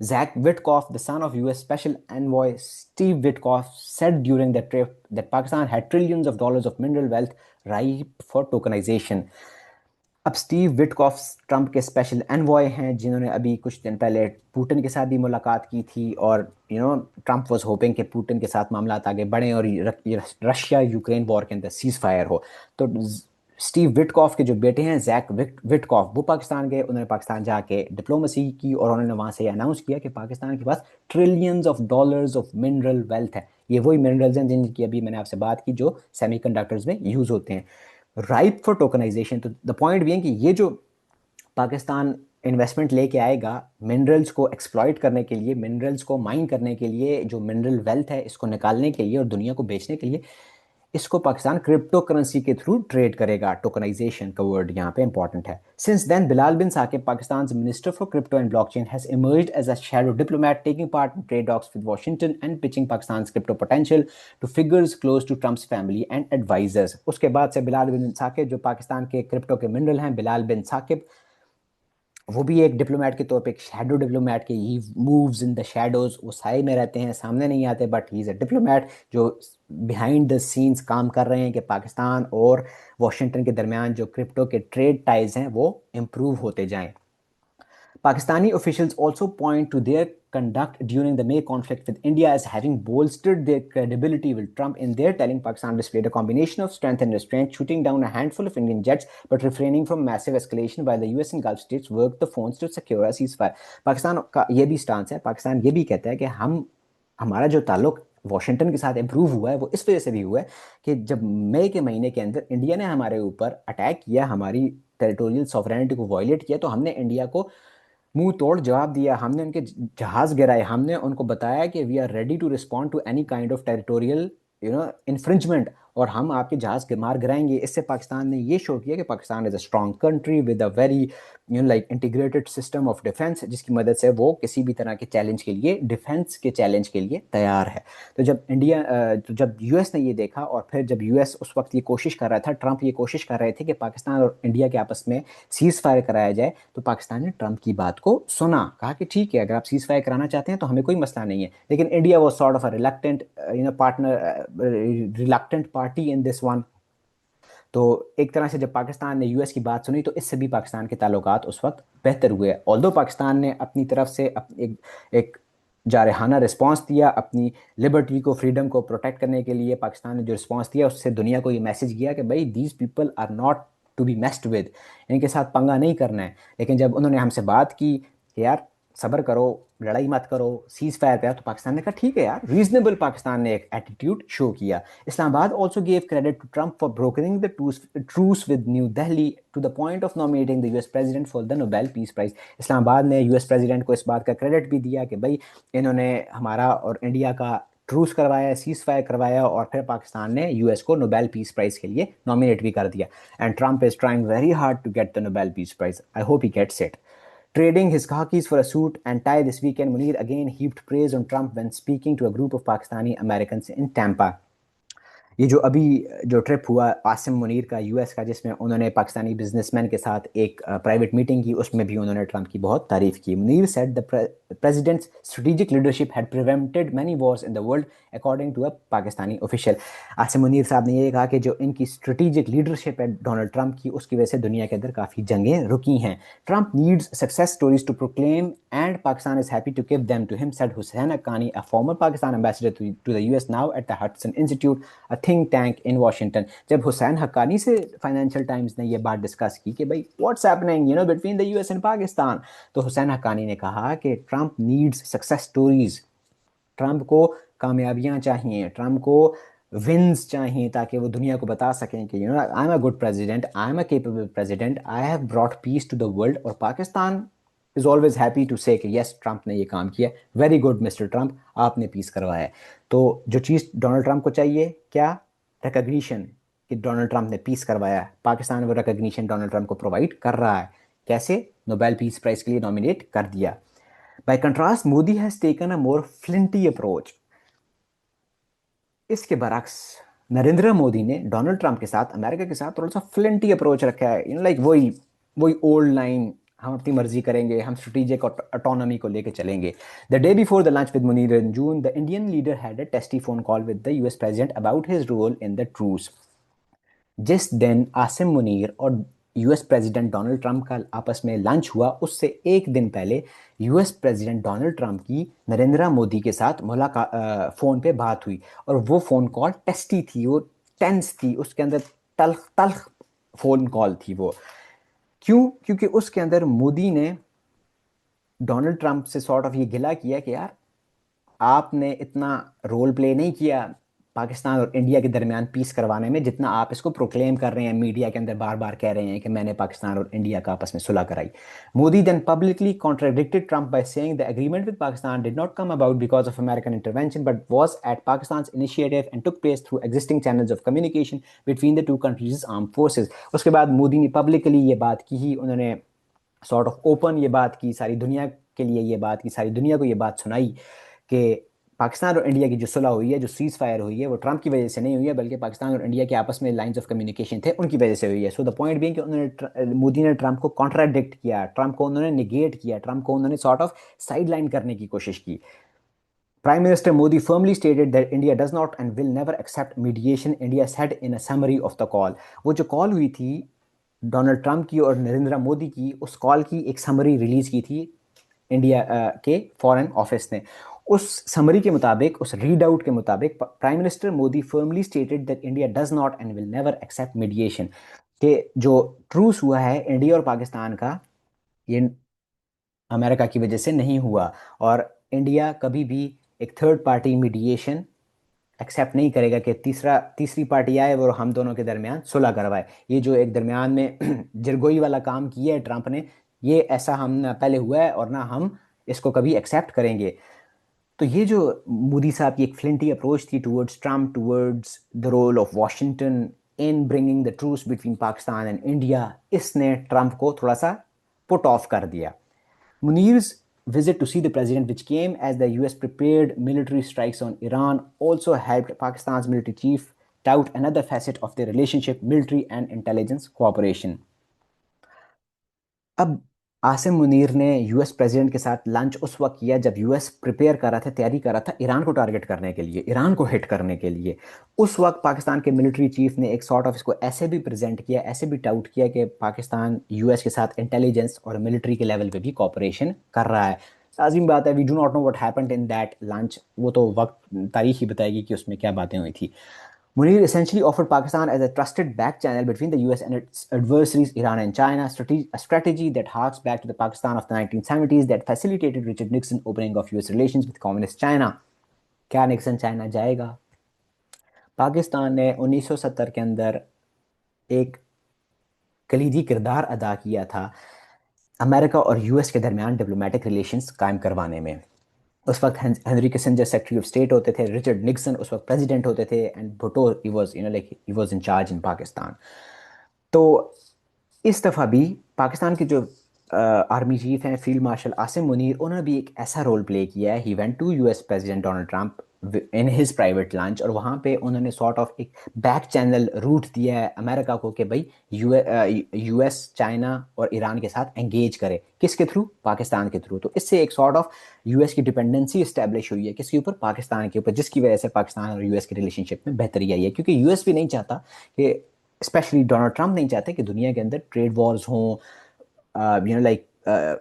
Zach Witkoff, the son of US Special Envoy Steve Witkoff, said during the trip that Pakistan had trillions of dollars of mineral wealth ripe for tokenization. अब Steve Witkoff Trump के special envoy हैं, जिन्होंने अभी कुछ दिन पहले Putin के साथ भी मुलाकात की थी, और ट्रंप वाज होपिंग कि पुतिन के साथ मामला आगे बढ़ें और रशिया यूक्रेन वॉर के अंदर सीज फायर हो। तो स्टीव विटकॉफ के जो बेटे हैं जैक विटकॉफ, वो पाकिस्तान गए, उन्होंने पाकिस्तान जाके डिप्लोमेसी की और उन्होंने वहाँ से अनाउंस किया कि पाकिस्तान के पास trillions of dollars of mineral wealth है। ये वही मिनरल्स हैं जिनकी अभी मैंने आपसे बात की जो सेमीकंडक्टर्स में यूज़ होते हैं, राइप फॉर टोकनाइजेशन। तो द पॉइंट भी है कि ये जो पाकिस्तान इन्वेस्टमेंट लेके आएगा मिनरल्स को एक्सप्लॉइट करने के लिए, मिनरल्स को माइन करने के लिए, जो मिनरल वेल्थ है इसको निकालने के लिए और दुनिया को बेचने के लिए, इसको पाकिस्तान क्रिप्टो करेंसी के थ्रू ट्रेड करेगा। टोकनाइजेशन का वर्ड यहाँ पे इंपॉर्टेंट है। Since then Bilal bin Saqib, Pakistan minister for crypto and blockchain, has emerged as a shadow diplomat taking part in trade talks with Washington and pitching Pakistan crypto potential to figures close to Trump's family and advisers. उसके बाद से बिलाल बिन साकिब, जो पाकिस्तान के crypto के mineral हैं, बिलाल बिन साकिब, वो भी एक डिप्लोमेट के तौर पे, एक शैडो डिप्लोमेट के, he moves in the shadows, वो साए में रहते हैं, सामने नहीं आते, but he is a diplomat जो बिहाइंड द सीन्स काम कर रहे हैं कि पाकिस्तान और वॉशिंगटन के दरमियान जो क्रिप्टो के ट्रेड टाइज हैं वो इम्प्रूव होते जाएं। Pakistani officials also point to their conduct during the May conflict with India as having bolstered their credibility with Trump, in their telling Pakistan displayed a combination of strength and restraint, shooting down a handful of Indian jets but refraining from massive escalation while the US and Gulf states worked the phones to secure a ceasefire. Pakistan का ये भी stance है, पाकिस्तान ये भी कहता है कि हमारा जो ताल्लुक वॉशिंगटन के साथ इंप्रूव हुआ है वो इस वजह से भी हुआ है कि जब मई के महीने के अंदर इंडिया ने हमारे ऊपर अटैक किया, हमारी टेरिटोरियल सॉवरेनिटी को वायलेट किया, तो हमने इंडिया को मुंह तोड़ जवाब दिया, हमने उनके जहाज गिराए, हमने उनको बताया कि we are ready to respond to any kind of territorial infringement, और हम आपके जहाज के मार गिराएंगे। इससे पाकिस्तान ने ये शो किया कि Pakistan is a strong country with a very like integrated system of defence, जिसकी मदद से वो किसी भी तरह के चैलेंज के लिए, डिफेंस के चैलेंज के लिए तैयार है। तो जब यूएस ने ये देखा, और फिर जब यूएस उस वक्त ये कोशिश कर रहा था, ट्रंप ये कोशिश कर रहे थे कि पाकिस्तान और इंडिया के आपस में सीज फायर कराया जाए, तो पाकिस्तान ने ट्रंप की बात को सुना, कहा कि ठीक है, अगर आप सीज फायर कराना चाहते हैं तो हमें कोई मसला नहीं है। लेकिन India was sort of a reluctant party in this one. तो एक तरह से जब पाकिस्तान ने यूएस की बात सुनी तो इससे भी पाकिस्तान के ताल्लुकात उस वक्त बेहतर हुए। ऑल्दो पाकिस्तान ने अपनी तरफ से एक जारहाना रिस्पांस दिया, अपनी लिबर्टी को, फ्रीडम को प्रोटेक्ट करने के लिए पाकिस्तान ने जो रिस्पांस दिया, उससे दुनिया को ये मैसेज किया कि भाई these people are not to be messed with, इनके साथ पंगा नहीं करना है। लेकिन जब उन्होंने हमसे बात की कि यार सब्र करो, लड़ाई मत करो, सीज फायर पे, तो पाकिस्तान ने कहा ठीक है यार, रीजनेबल पाकिस्तान ने एक एटीट्यूड शो किया। Islamabad also gave credit to Trump for brokering the truce with new Delhi to the point of nominating the US president for the Nobel peace prize. Islamabad ने यूएस प्रेसिडेंट को इस बात का क्रेडिट भी दिया कि भाई इन्होंने हमारा और इंडिया का ट्रूस करवाया, सीज फायर करवाया, और फिर पाकिस्तान ने यूएस को नोबेल पीस प्राइज के लिए नॉमिनेट भी कर दिया। And Trump is trying very hard to get the Nobel peace prize. I hope he gets it. Trading his khakis for a suit and tie this weekend, Munir again heaped praise on Trump when speaking to a group of Pakistani Americans in Tampa. ये जो अभी जो trip हुआ आसिम मुनीर का US का, जिसमें उन्होंने Pakistani businessman के साथ एक प्राइवेट मीटिंग की, उसमें भी उन्होंने ट्रंप की बहुत तारीफ की। Munir said the president's strategic leadership had prevented many wars in the world according to a Pakistani official. Asim Munir साहब ने ये कहा कि जो इनकी स्ट्रेटेजिक लीडरशिप है डोनाल्ड ट्रंप की, उसकी वजह से दुनिया के अंदर काफ़ी जंगें रुकी हैं। Trump needs success stories to proclaim and Pakistan is happy to give them to him, said Husain Haqqani, a former Pakistan ambassador to the US now at the Hudson Institute, a think tank in Washington. जब हुसैन हक्कानी से financial times ने ये बात discuss की कि भाई what's happening between the US and Pakistan, तो हुसैन हक्कानी ने कहा कि Trump needs success stories, Trump को कामयाबियां चाहिए, ट्रंप को विंस चाहिए, ताकि वो दुनिया को बता सकें कि I am a good president, I am a capable president, I have brought peace to the world. और Pakistan is always happy to say कि यस ट्रम्प ने ये काम किया, वेरी गुड मिस्टर ट्रम्प, आपने पीस करवाया है। तो जो चीज़ डोनाल्ड ट्रम्प को चाहिए क्या, रिकग्निशन, कि डोनाल्ड ट्रम्प ने पीस करवाया है। पाकिस्तान वो रिकग्निशन डोनाल्ड ट्रम्प को प्रोवाइड कर रहा है। कैसे? नोबेल पीस प्राइज के लिए नॉमिनेट कर दिया। By contrast Modi has taken a more flinty approach. इसके बरक्स नरेंद्र मोदी ने डोनाल्ड ट्रंप के साथ, अमेरिका के साथ थोड़ा सा फ्लिंटी अप्रोच रखा है। लाइक वही वही ओल्ड लाइन, हम अपनी मर्जी करेंगे, हम स्ट्रेटेजिक ऑटोनॉमी को लेके चलेंगे। The day before the lunch with Munir in June, the Indian leader had a testy phone call with the US president about his role in the truce. जिस दिन आसिम मुनीर और यूएस प्रेसिडेंट डोनाल्ड ट्रंप का आपस में lunch हुआ, उससे एक दिन पहले यूएस प्रेसिडेंट डोनाल्ड ट्रंप की नरेंद्र मोदी के साथ मुलाकात, फ़ोन पे बात हुई। और वो फ़ोन कॉल टेस्टी थी, वो टेंस थी, उसके अंदर तल्ख तल्ख फ़ोन कॉल थी वो। क्यों? क्योंकि उसके अंदर मोदी ने डोनाल्ड ट्रंप से सॉर्ट ऑफ ये गिला किया कि यार आपने इतना रोल प्ले नहीं किया पाकिस्तान और इंडिया के दरमियान पीस करवाने में, जितना आप इसको प्रोक्लेम कर रहे हैं, मीडिया के अंदर बार बार कह रहे हैं कि मैंने पाकिस्तान और इंडिया का आपस में सुलह कराई। Modi then publicly contradicted Trump by saying the agreement with Pakistan did not come about because of American intervention but was at Pakistan initiative and took place through existing channels of communication between the two countries arm forces. उसके बाद मोदी ने publicly ये बात की ही, उन्होंने sort of open ये बात की, सारी दुनिया के लिए ये बात की, सारी दुनिया को ये बात सुनाई कि पाकिस्तान और इंडिया की जो सुलह हुई है, जो सीज फायर हुई है, वो ट्रंप की वजह से नहीं हुई है, बल्कि पाकिस्तान और इंडिया के आपस में लाइंस ऑफ कम्युनिकेशन थे, उनकी वजह से हुई है। सो द पॉइंट बीइंग कि मोदी ने ट्रंप को कॉन्ट्राडिक्ट किया, ट्रंप को उन्होंने निगेट किया, ट्रंप को उन्होंने सॉर्ट ऑफ साइड लाइन करने की कोशिश की। Prime Minister Modi firmly stated that India does not and will never accept mediation, India said in a summary of the call। वो जो कॉल हुई थी डोनाल्ड ट्रंप की और नरेंद्र मोदी की, उस कॉल की एक समरी रिलीज की थी इंडिया के फॉरेन ऑफिस ने। उस समरी के मुताबिक, उस रीड आउट के मुताबिक, prime minister Modi firmly stated that India does not and will never accept mediation, कि जो ट्रूस हुआ है इंडिया और पाकिस्तान का, ये अमेरिका की वजह से नहीं हुआ। और इंडिया कभी भी एक थर्ड पार्टी मीडिएशन एक्सेप्ट नहीं करेगा कि तीसरी पार्टी आए और हम दोनों के दरमियान सुलह करवाए। ये जो एक दरमियान में जरगोई वाला काम किया है ट्रंप ने, ये ऐसा हम ना पहले हुआ है और ना हम इसको कभी एक्सेप्ट करेंगे। तो ये जो मोदी साहब की एक फ्लिंटी अप्रोच थी towards Trump, towards the role of Washington in bringing the truce between Pakistan and India, इसने ट्रंप को थोड़ा सा पुट ऑफ कर दिया। Munir's visit to see the president, which came as the US prepared military strikes on Iran, also helped Pakistan's military chief tout another facet of their relationship, military and intelligence cooperation। अब आसिम मुनीर ने US president के साथ lunch उस वक्त किया जब US prepare कर रहा था, तैयारी कर रहा था ईरान को टारगेट करने के लिए, ईरान को हिट करने के लिए। उस वक्त पाकिस्तान के मिलिट्री चीफ ने एक सॉर्ट ऑफ इसको ऐसे भी प्रेजेंट किया, ऐसे भी टाउट किया कि पाकिस्तान यूएस के साथ इंटेलिजेंस और मिलिट्री के लेवल पे भी कॉपरेशन कर रहा है। लाजिम बात है, we do not know what happened in that lunch, वो तो वक्त तारीख ही बताएगी कि उसमें क्या बातें हुई थी। Munir essentially offered Pakistan as a trusted back channel between the US and its adversaries, Iran and China, a strategy that harks back to the Pakistan of the 1970s that facilitated Richard Nixon's opening of US relations with communist China। क्या Nixon China जाएगा? पाकिस्तान ने 1970 के अंदर एक कलीदी किरदार अदा किया था अमेरिका और यूएस के दरमियान डिप्लोमेटिक रिलेशंस कायम करवाने में। उस वक्त Henry Kissinger secretary of state होते थे, रिचर्ड निक्सन उस वक्त प्रेसिडेंट होते थे, and Bhutto he was like he was in charge in Pakistan. तो इस दफ़ा भी पाकिस्तान के जो आर्मी चीफ हैं फील्ड मार्शल आसिम मुनीर, उन्होंने भी एक ऐसा रोल प्ले किया है। He went to US president Donald Trump in his private lunch, और वहाँ पे उन्होंने सॉर्ट ऑफ एक बैक चैनल रूट दिया है अमेरिका को कि भाई यूएस चाइना और ईरान के साथ एंगेज करे। किसके थ्रू? पाकिस्तान के थ्रू। तो इससे एक सॉर्ट ऑफ यूएस की डिपेंडेंसी इस्टेब्लिश हुई है, किसके ऊपर? पाकिस्तान के ऊपर, जिसकी वजह से पाकिस्तान और यूएस के रिलेशनशिप में बेहतरी आई है। क्योंकि यूएस भी नहीं चाहता कि, स्पेशली डोनाल्ड ट्रंप नहीं चाहते कि दुनिया के अंदर ट्रेड वॉर्स हों, लाइक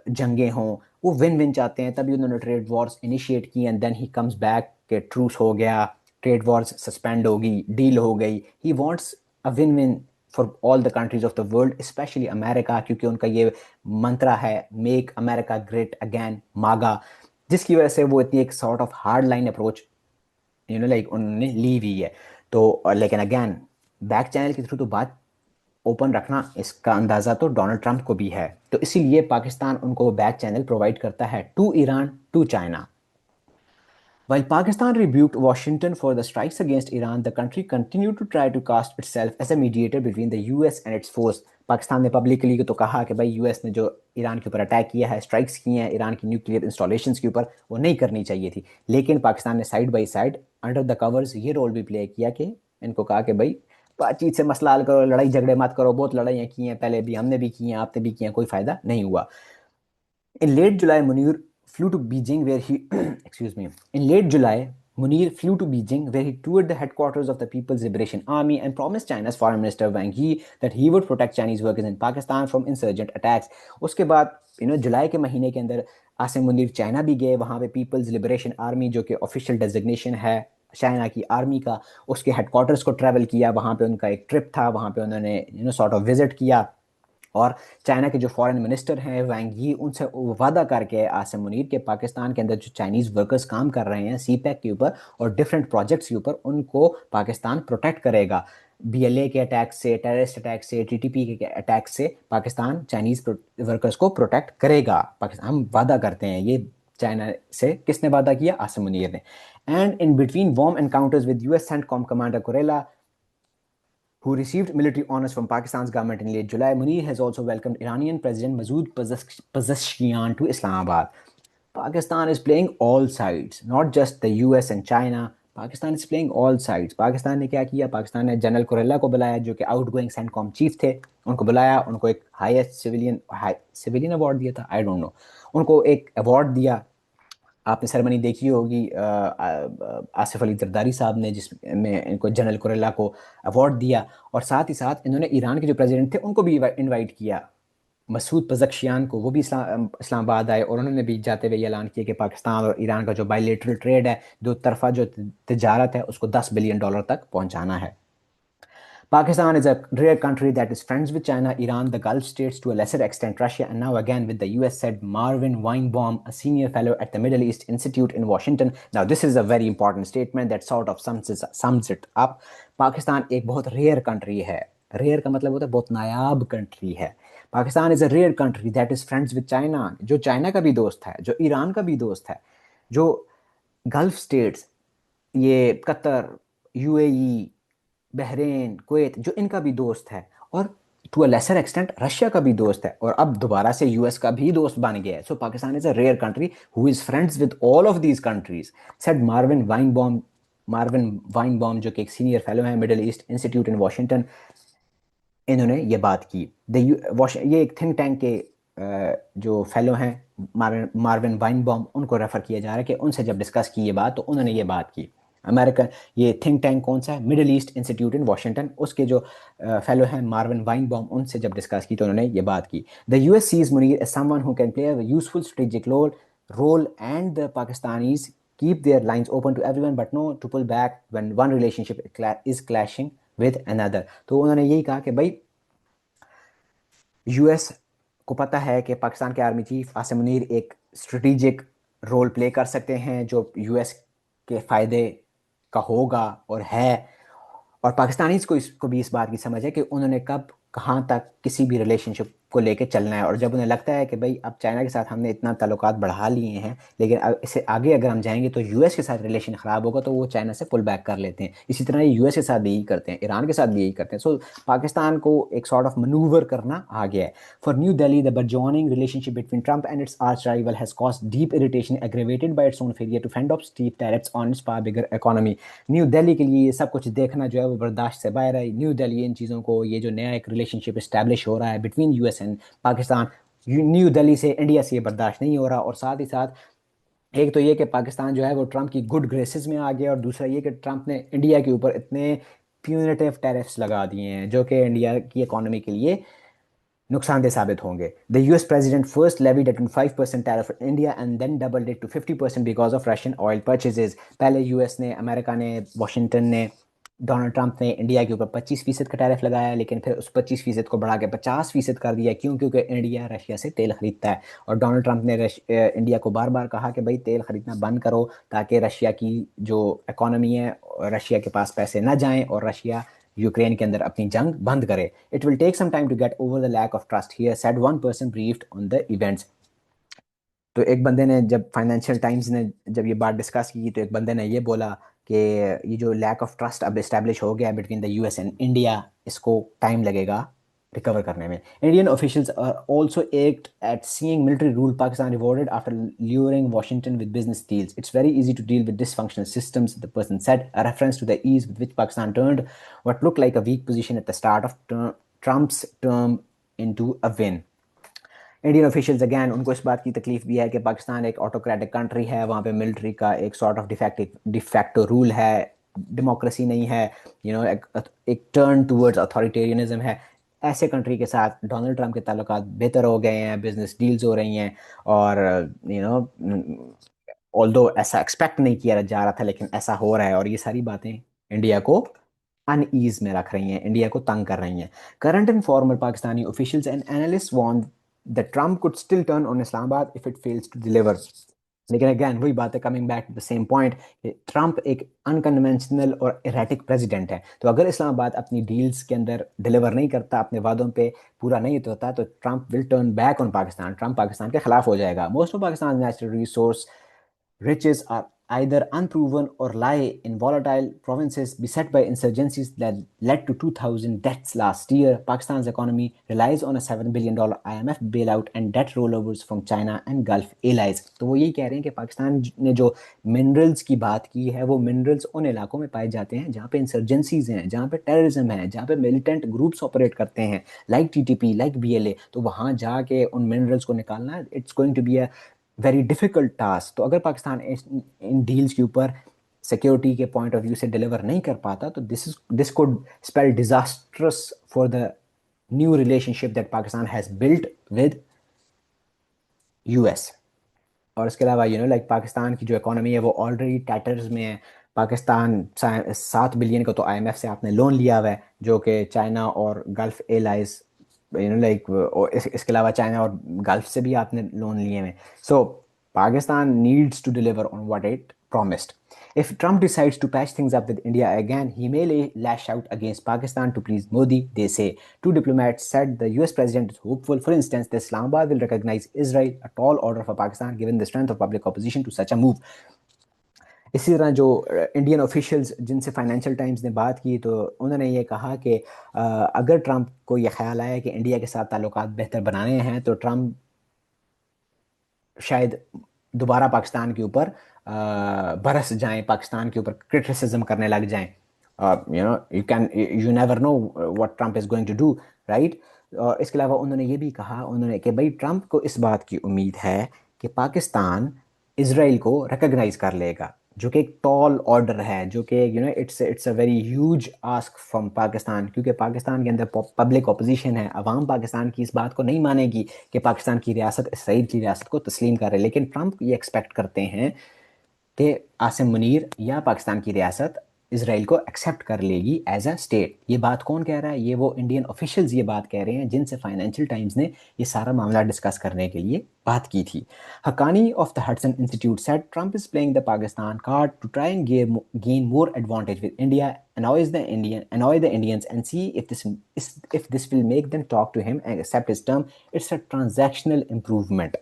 जंगें हों। वो विन विन चाहते हैं, तभी उन्होंने ट्रेड वॉर्स इनिशिएट की, and then he comes back के ट्रूस हो गया, ट्रेड वॉर्स सस्पेंड होगी, डील हो गई। He wants a win win for all the countries of the world, specially America, क्योंकि उनका ये मंत्रा है मेक अमेरिका ग्रेट अगेन, मागा, जिसकी वजह से वो इतनी एक sort of hard line approach like उन्होंने ली हुई है। तो लेकिन अगेन बैक चैनल के थ्रू तो बात ओपन रखना, इसका अंदाज़ा तो डोनाल्ड ट्रंप को भी है। तो इसीलिए पाकिस्तान उनको बैक चैनल प्रोवाइड करता है to Iran, to China. While Pakistan rebuked Washington for the strikes against Iran, the country continued to try to cast itself as a mediator between the US and its foes. Pakistan ने publicly तो कहा कि भाई US ने जो Iran के ऊपर attack किया है, स्ट्राइक्स किए हैं ईरान की न्यूक्लियर इंस्टॉलेशंस के ऊपर, वो नहीं करनी चाहिए थी। लेकिन पाकिस्तान ने side by side under the covers ये रोल भी प्ले किया कि इनको कहा कि भाई बातचीत से मसला हल करो, लड़ाई झगड़े मत करो, बहुत लड़ाइयाँ की हैं पहले भी, हमने भी की हैं, आपने भी की हैं, कोई फायदा नहीं हुआ। In late July, Munir flew to Beijing where he excuse me. In late July, Munir flew to Beijing where he toured the headquarters of the People's Liberation Army and promised China's Foreign Minister Wang Yi that he would protect Chinese workers in Pakistan from insurgent attacks. उसके बाद जुलाई के महीने के अंदर Asim Munir China भी गए, वहाँ पे पीपल्स लिबरेशन आर्मी जो कि ऑफिशियल डेजिग्नेशन है चाइना की आर्मी का, उसके हेडक्वार्टर्स को ट्रैवल किया, वहाँ पे उनका एक ट्रिप था, वहाँ पे उन्होंने सॉर्ट ऑफ विजिट किया। और चाइना के जो फॉरेन मिनिस्टर हैं वैंग यी, उनसे वादा करके आसिम मुनीर के पाकिस्तान के अंदर जो चाइनीज़ वर्कर्स काम कर रहे हैं सी पैक के ऊपर और डिफरेंट प्रोजेक्ट्स के ऊपर, उनको पाकिस्तान प्रोटेक्ट करेगा। बीएलए के अटैक से, टेररिस्ट अटैक से, टीटीपी के अटैक से पाकिस्तान चाइनीज़ वर्कर्स को प्रोटेक्ट करेगा। पाकिस्तान, हम वादा करते हैं ये चाइना से। किसने वादा किया? आसिम मुनीर ने। And in between warm encounters with US CENTCOM commander Kurilla, who received military honors from Pakistan's government in late July, Munir has also welcomed Iranian President Masoud Pezeshkian to Islamabad. Pakistan is playing all sides, not just the US and China. Pakistan is playing all sides. Pakistan ने क्या किया? पाकिस्तान ने general Kurilla को बुलाया जो कि outgoing CENTCOM chief थे, उनको बुलाया, उनको एक हाईएस्ट सिविलियन अवार्ड दिया था, आई डोंट नो, उनको एक अवार्ड दिया। आपने सेरेमनी देखी होगी आसिफ अली जरदारी साहब ने, जिसमें इनको जनरल कुरेला को अवार्ड दिया। और साथ ही साथ इन्होंने ईरान के जो प्रेसिडेंट थे उनको भी इनवाइट किया, मसूद पजक्शियान को, वो भी इस्लामाबाद आए और उन्होंने भी जाते हुए ऐलान किया कि पाकिस्तान और ईरान का जो बायलेटरल ट्रेड है, दो तरफा जो तजारत है, उसको $10 बिलियन तक पहुंचाना है। Pakistan is a rare country that is friends with China, Iran, the Gulf states, to a lesser extent Russia, and now again with the US, said Marvin Weinbaum, a senior fellow at the Middle East Institute in Washington. Now, this is a very important statement that sort of sums it up. Pakistan एक बहुत rare country है। Rare का मतलब होता है बहुत नायाब country है। Pakistan is a rare country that is friends with China, जो चाइना का भी दोस्त है, जो ईरान का भी दोस्त है, जो गल्फ स्टेट्स, ये कतर, यूएई, बहरीन, कुवैत, जो इनका भी दोस्त है, और to a lesser extent Russia का भी दोस्त है, और अब दोबारा से यूएस का भी दोस्त बन गया है। So Pakistan is a rare country who is friends with all of these countries, said Marvin Weinbaum जो कि एक सीनियर फेलो है Middle East Institute in Washington. इन्होंने ये बात की। ये एक थिंक टैंक के जो फेलो हैं मार्विन वाइनबॉम, उनको रेफर किया जा रहा है कि उनसे जब डिस्कस की ये बात तो उन्होंने ये बात की। अमेरिकन ये थिंक टैंक कौन सा है? Middle East Institute in Washington, उसके जो फेलो हैं मार्विन वाइनबॉम, उनसे जब डिस्कस की तो उन्होंने ये बात की। The US sees Munir as someone who can play a useful strategic role and the Pakistanis keep their lines open to everyone but no to pull back when one relationship is clashing with another। तो उन्होंने यही कहा कि भाई US को पता है कि पाकिस्तान के आर्मी चीफ आसिम मुनीर एक स्ट्रेटेजिक रोल प्ले कर सकते हैं जो यूएस के फ़ायदे का होगा और है, और पाकिस्तानीज को इसको भी इस बात की समझ है कि उन्होंने कब कहाँ तक किसी भी रिलेशनशिप को लेके चलना है। और जब उन्हें लगता है कि भाई अब चाइना के साथ हमने इतना ताल्लुकात बढ़ा लिए हैं, लेकिन इससे आगे अगर हम जाएंगे तो यूएस के साथ रिलेशन ख़राब होगा, तो वो चाइना से पुल बैक कर लेते हैं। इसी तरह ये यूएस के साथ भी यही करते हैं, ईरान के साथ भी यही करते हैं। सो पाकिस्तान को एक सॉर्ट ऑफ मनूवर करना आ गया है। For new Delhi the burgeoning relationship between Trump and its arch rival has caused deep irritation, aggravated by its own failure to fend off steep tariffs on its far bigger economy। New Delhi के लिए ये सब कुछ देखना जो है वो बर्दाश्त से बाहर है। न्यू दिल्ली इन चीज़ों को, ये जो नया एक रिलेशनशिप इस्टेब्लिश हो रहा है between US and Pakistan, new Delhi से, इंडिया से ये बर्दाश्त नहीं हो रहा। और साथ ही साथ एक तो ये कि पाकिस्तान जो है वो ट्रंप की गुड ग्रेसेस में आ गया, और दूसरा ये कि ट्रंप ने इंडिया के ऊपर इतने प्यूनिटिव टैरिफ्स लगा दिए हैं जो कि इंडिया की इकोनॉमी के लिए नुकसानदेह साबित होंगे। The US president first levied a 25% tariff on India and then doubled it to 50% because of Russian oil purchases. पहले यूएस ने, अमेरिका ने, वाशिंगटन ने, डोनाल्ड ट्रंप ने इंडिया के ऊपर 25% का टैरिफ लगाया, लेकिन फिर उस 25% को बढ़ा के 50% कर दिया। क्यों? क्योंकि इंडिया रशिया से तेल खरीदता है, और डोनाल्ड ट्रंप ने इंडिया को बार बार कहा कि भाई तेल खरीदना बंद करो ताकि रशिया की जो इकोनॉमी है, रशिया के पास पैसे ना जाएं और रशिया यूक्रेन के अंदर अपनी जंग बंद करे। It will take some time to get over the lack of trust here, said one person briefed on the events. तो एक बंदे ने, जब फाइनेंशियल टाइम्स ने जब ये बात डिस्कस की, तो एक बंदे ने ये बोला कि ये जो लैक ऑफ ट्रस्ट अब इस्टेब्लिश हो गया between the US and India, इसको टाइम लगेगा रिकवर करने में। Indian officials are also aghast at seeing military rule Pakistan rewarded after luring Washington with business deals. It's very easy to deal with dysfunctional systems, the person said, a reference to the ease with which Pakistan turned what looked like a weak position at the start of Trump's term into a win. Indian officials again, उनको इस बात की तकलीफ भी है कि पाकिस्तान एक autocratic country है, वहाँ पे मिलिट्री का एक सॉर्ट ऑफ डिफैक्टो रूल है, डेमोक्रेसी नहीं है, एक टर्न टूवर्ड्स अथॉरिटेरियनिज्म है। ऐसे कंट्री के साथ डोनाल्ड ट्रंप के ताल्लुकात बेहतर हो गए हैं, बिजनेस डील्स हो रही हैं, और यू नो ऑल्दो ऐसा एक्सपेक्ट नहीं किया जा रहा था, लेकिन ऐसा हो रहा है, और ये सारी बातें इंडिया को अनईज में रख रही हैं, इंडिया को तंग कर रही हैं। Current and former Pakistani officials and analyst warn that Trump could still turn on Islamabad if it fails to deliver. लेकिन अगेन वही बात है, coming back to the same point, Trump एक अनकन्वेंशनल और इरेटिक प्रेसिडेंट है। तो अगर इस्लामाबाद अपनी डील्स के अंदर डिलीवर नहीं करता, अपने वादों पे पूरा नहीं उतरता, तो Trump will turn back on Pakistan, Trump Pakistan के खिलाफ हो जाएगा। Most of Pakistan natural resource riches are either unproven or lie in volatile provinces beset by insurgencies that led to 2,000 deaths last year. Pakistan's economy relies on a $7 billion IMF bailout and debt rollovers from China and Gulf allies. तो वो यही कह रहे हैं कि पाकिस्तान ने जो minerals की बात की है, वो मिनरल्स उन इलाकों में पाए जाते हैं जहाँ पे इंसर्जेंसीज हैं, जहाँ पे टेररिज्म है, जहाँ पे मिलिटेंट ग्रुप्स ऑपरेट करते हैं, लाइक टीटीपी, लाइक बीएलए। तो वहाँ जाके उन मिनरल्स को निकालना, it's going to be a very difficult task. तो अगर पाकिस्तान इन डील्स के ऊपर सिक्योरिटी के पॉइंट ऑफ व्यू से डिलीवर नहीं कर पाता, तो this could spell disastrous for the new relationship that Pakistan has built with US. और इसके अलावा लाइक पाकिस्तान की जो इकोनॉमी है वो ऑलरेडी टैटर्स में है। पाकिस्तान 7 बिलियन का तो आईएमएफ से आपने लोन लिया हुआ है, जो कि चाइना और गल्फ एलाइज, लाइक इसके अलावा चाइना और गल्फ से भी आपने लोन लिए हैं। So Pakistan needs to deliver on what it promised. If Trump decides to patch things up with India again, he may lash out against Pakistan to please Modi, they say. Two diplomats said the US president is hopeful. For instance, that Islamabad will recognize Israel, a tall order for Pakistan, given the strength of public opposition to such a move. इसी तरह जो Indian officials जिनसे financial times ने बात की, तो उन्होंने ये कहा कि अगर ट्रंप को ये ख्याल आया कि इंडिया के साथ ताल्लुकात बेहतर बनाने हैं, तो ट्रंप शायद दोबारा पाकिस्तान के ऊपर बरस जाएं, पाकिस्तान के ऊपर क्रिटिसिज्म करने लग जाएं। You never know what Trump is going to do, right. और इसके अलावा उन्होंने ये भी कहा, उन्होंने कि भाई ट्रंप को इस बात की उम्मीद है कि पाकिस्तान इसराइल को रिकग्नाइज कर लेगा, जो कि एक टॉल ऑर्डर है, जो कि it's a very huge ask from Pakistan, क्योंकि पाकिस्तान के अंदर पब्लिक ऑपोजिशन है, अवाम पाकिस्तान की इस बात को नहीं मानेगी कि पाकिस्तान की रियासत इसराइल की रियासत को तस्लीम करे। लेकिन ट्रंप ये एक्सपेक्ट करते हैं कि आसिम मुनीर या पाकिस्तान की रियासत इसराइल को एक्सेप्ट कर लेगी एज अ स्टेट। ये बात कौन कह रहा है? ये वो इंडियन ऑफिशियल्स ये बात कह रहे हैं जिनसे फाइनेंशियल टाइम्स ने ये सारा मामला डिस्कस करने के लिए बात की थी। Haqqani of the Hudson Institute said Trump is playing the Pakistan card to try and gain more advantage with India, annoy the Indians and see if this will make them talk to him and accept his term. It's a transactional improvement.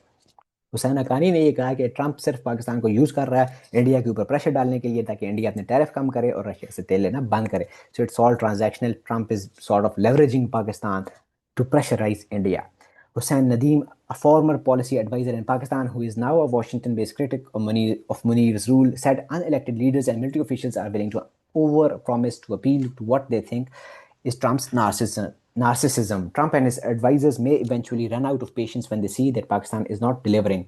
Hussain Haqqani ने ये कहा कि Trump सिर्फ पाकिस्तान को use कर रहा है India के ऊपर प्रेशर डालने के लिए, ताकि इंडिया अपने टैरिफ कम करे और रशिया से तेल लेना बंद करे। So it's all transactional. Trump is sort of leveraging Pakistan to pressurise India. Hussain Nadeem, a former policy advisor in Pakistan who is now a Washington-based critic of Munir's rule, said unelected leaders and military officials are willing to over-promise to appeal to what they think is Trump's narcissism. Trump and his advisors may eventually run out of patience when they see that Pakistan is not delivering.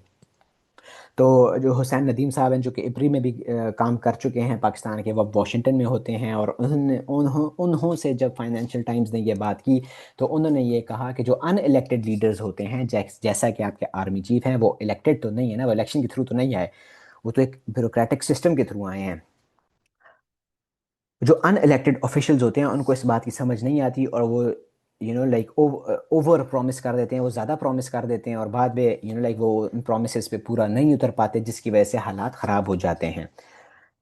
तो जो हुसैन नदीम साहब हैं, जो कि इब्री में भी काम कर चुके हैं पाकिस्तान के, वो अब वाशिंगटन में होते हैं, और उन्हों से जब फाइनेंशियल टाइम्स ने ये बात की, तो उन्होंने ये कहा कि जो अनइलेक्टेड लीडर्स होते हैं, जैसा कि आपके आर्मी चीफ हैं, वो इलेक्टेड तो नहीं है ना, वो इलेक्शन के थ्रू तो नहीं आए, वो तो एक ब्यूरोक्रेटिक सिस्टम के थ्रू आए हैं। जो अनइलेक्टेड ऑफिशियल्स होते हैं उनको इस बात की समझ नहीं आती, और वो लाइक ओवर प्रॉमिस कर देते हैं, वो ज़्यादा प्रॉमिस कर देते हैं, और बाद में लाइक वो उन प्रॉमिसेस पे पूरा नहीं उतर पाते, जिसकी वजह से हालात ख़राब हो जाते हैं।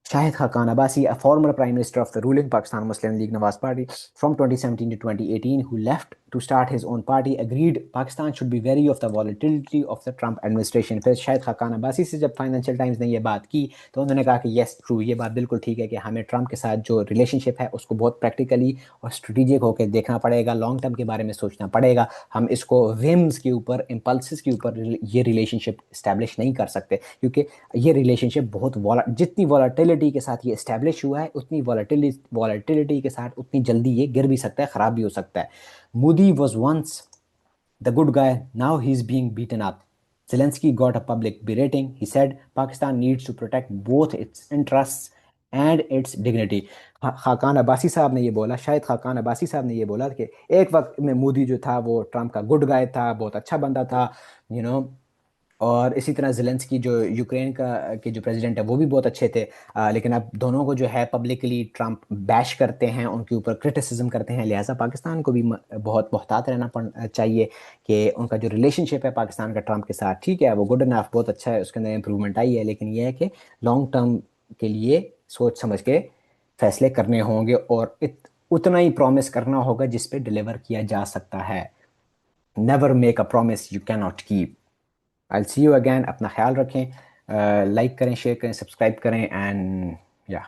Shahid Khaqan Abbasi, a former Prime Minister of the ruling Pakistan Muslim League Nawaz Party from 2017 to 2018, who left to start his own party, agreed Pakistan should be wary of the volatility of the Trump administration. फिर शाहिद खाकान अब्बासी से जब financial times ने ये बात की तो उन्होंने कहा कि यस ट्रू, ये बात बिल्कुल ठीक है कि हमें ट्रंप के साथ जो रिलेशनशिप है उसको बहुत प्रैक्टिकली और स्ट्रेटेजिक होकर देखना पड़ेगा, लॉन्ग टर्म के बारे में सोचना पड़ेगा। हम इसको विम्स के ऊपर, इम्पल्सिस के ऊपर ये रिलेशनशिप इस्टेब्लिश नहीं कर सकते, क्योंकि ये रिलेशनशिप बहुत जितनी वॉलेटिलिटी के साथ ये इस्टेब्लिश हुआ है उतनी वॉलेटिलिटी के साथ उतनी जल्दी ये गिर भी सकता है, ख़राब भी हो सकता है। Modi was once the good guy, now he's being beaten up. Zelensky got a public berating. He said Pakistan needs to protect both its interests and its dignity. Khaqan Abbasi साहब ने ये बोला, शायद खाकान अब्बासी साहब ने ये बोला कि एक वक्त में मोदी जो था वो ट्रम्प का गुड गाय था, बहुत अच्छा बंदा था, यू नो। और इसी तरह ज़ेलेंस्की जो यूक्रेन का के जो प्रेसिडेंट है वो भी बहुत अच्छे थे। लेकिन अब दोनों को जो है पब्लिकली ट्रम्प बैश करते हैं, उनके ऊपर क्रिटिसिज्म करते हैं। लिहाजा पाकिस्तान को भी बहुत मोहतात रहना चाहिए कि उनका जो रिलेशनशिप है पाकिस्तान का ट्रम्प के साथ, ठीक है वो गुड इनफ, बहुत अच्छा है, उसके अंदर इंप्रूवमेंट आई है, लेकिन यह है कि लॉन्ग टर्म के लिए सोच समझ के फैसले करने होंगे और उतना ही प्रॉमिस करना होगा जिस पे डिलीवर किया जा सकता है। Never make a promise you can not keep. I see you again, अपना ख्याल रखें, लाइक करें, शेयर करें, सब्सक्राइब करें एंड या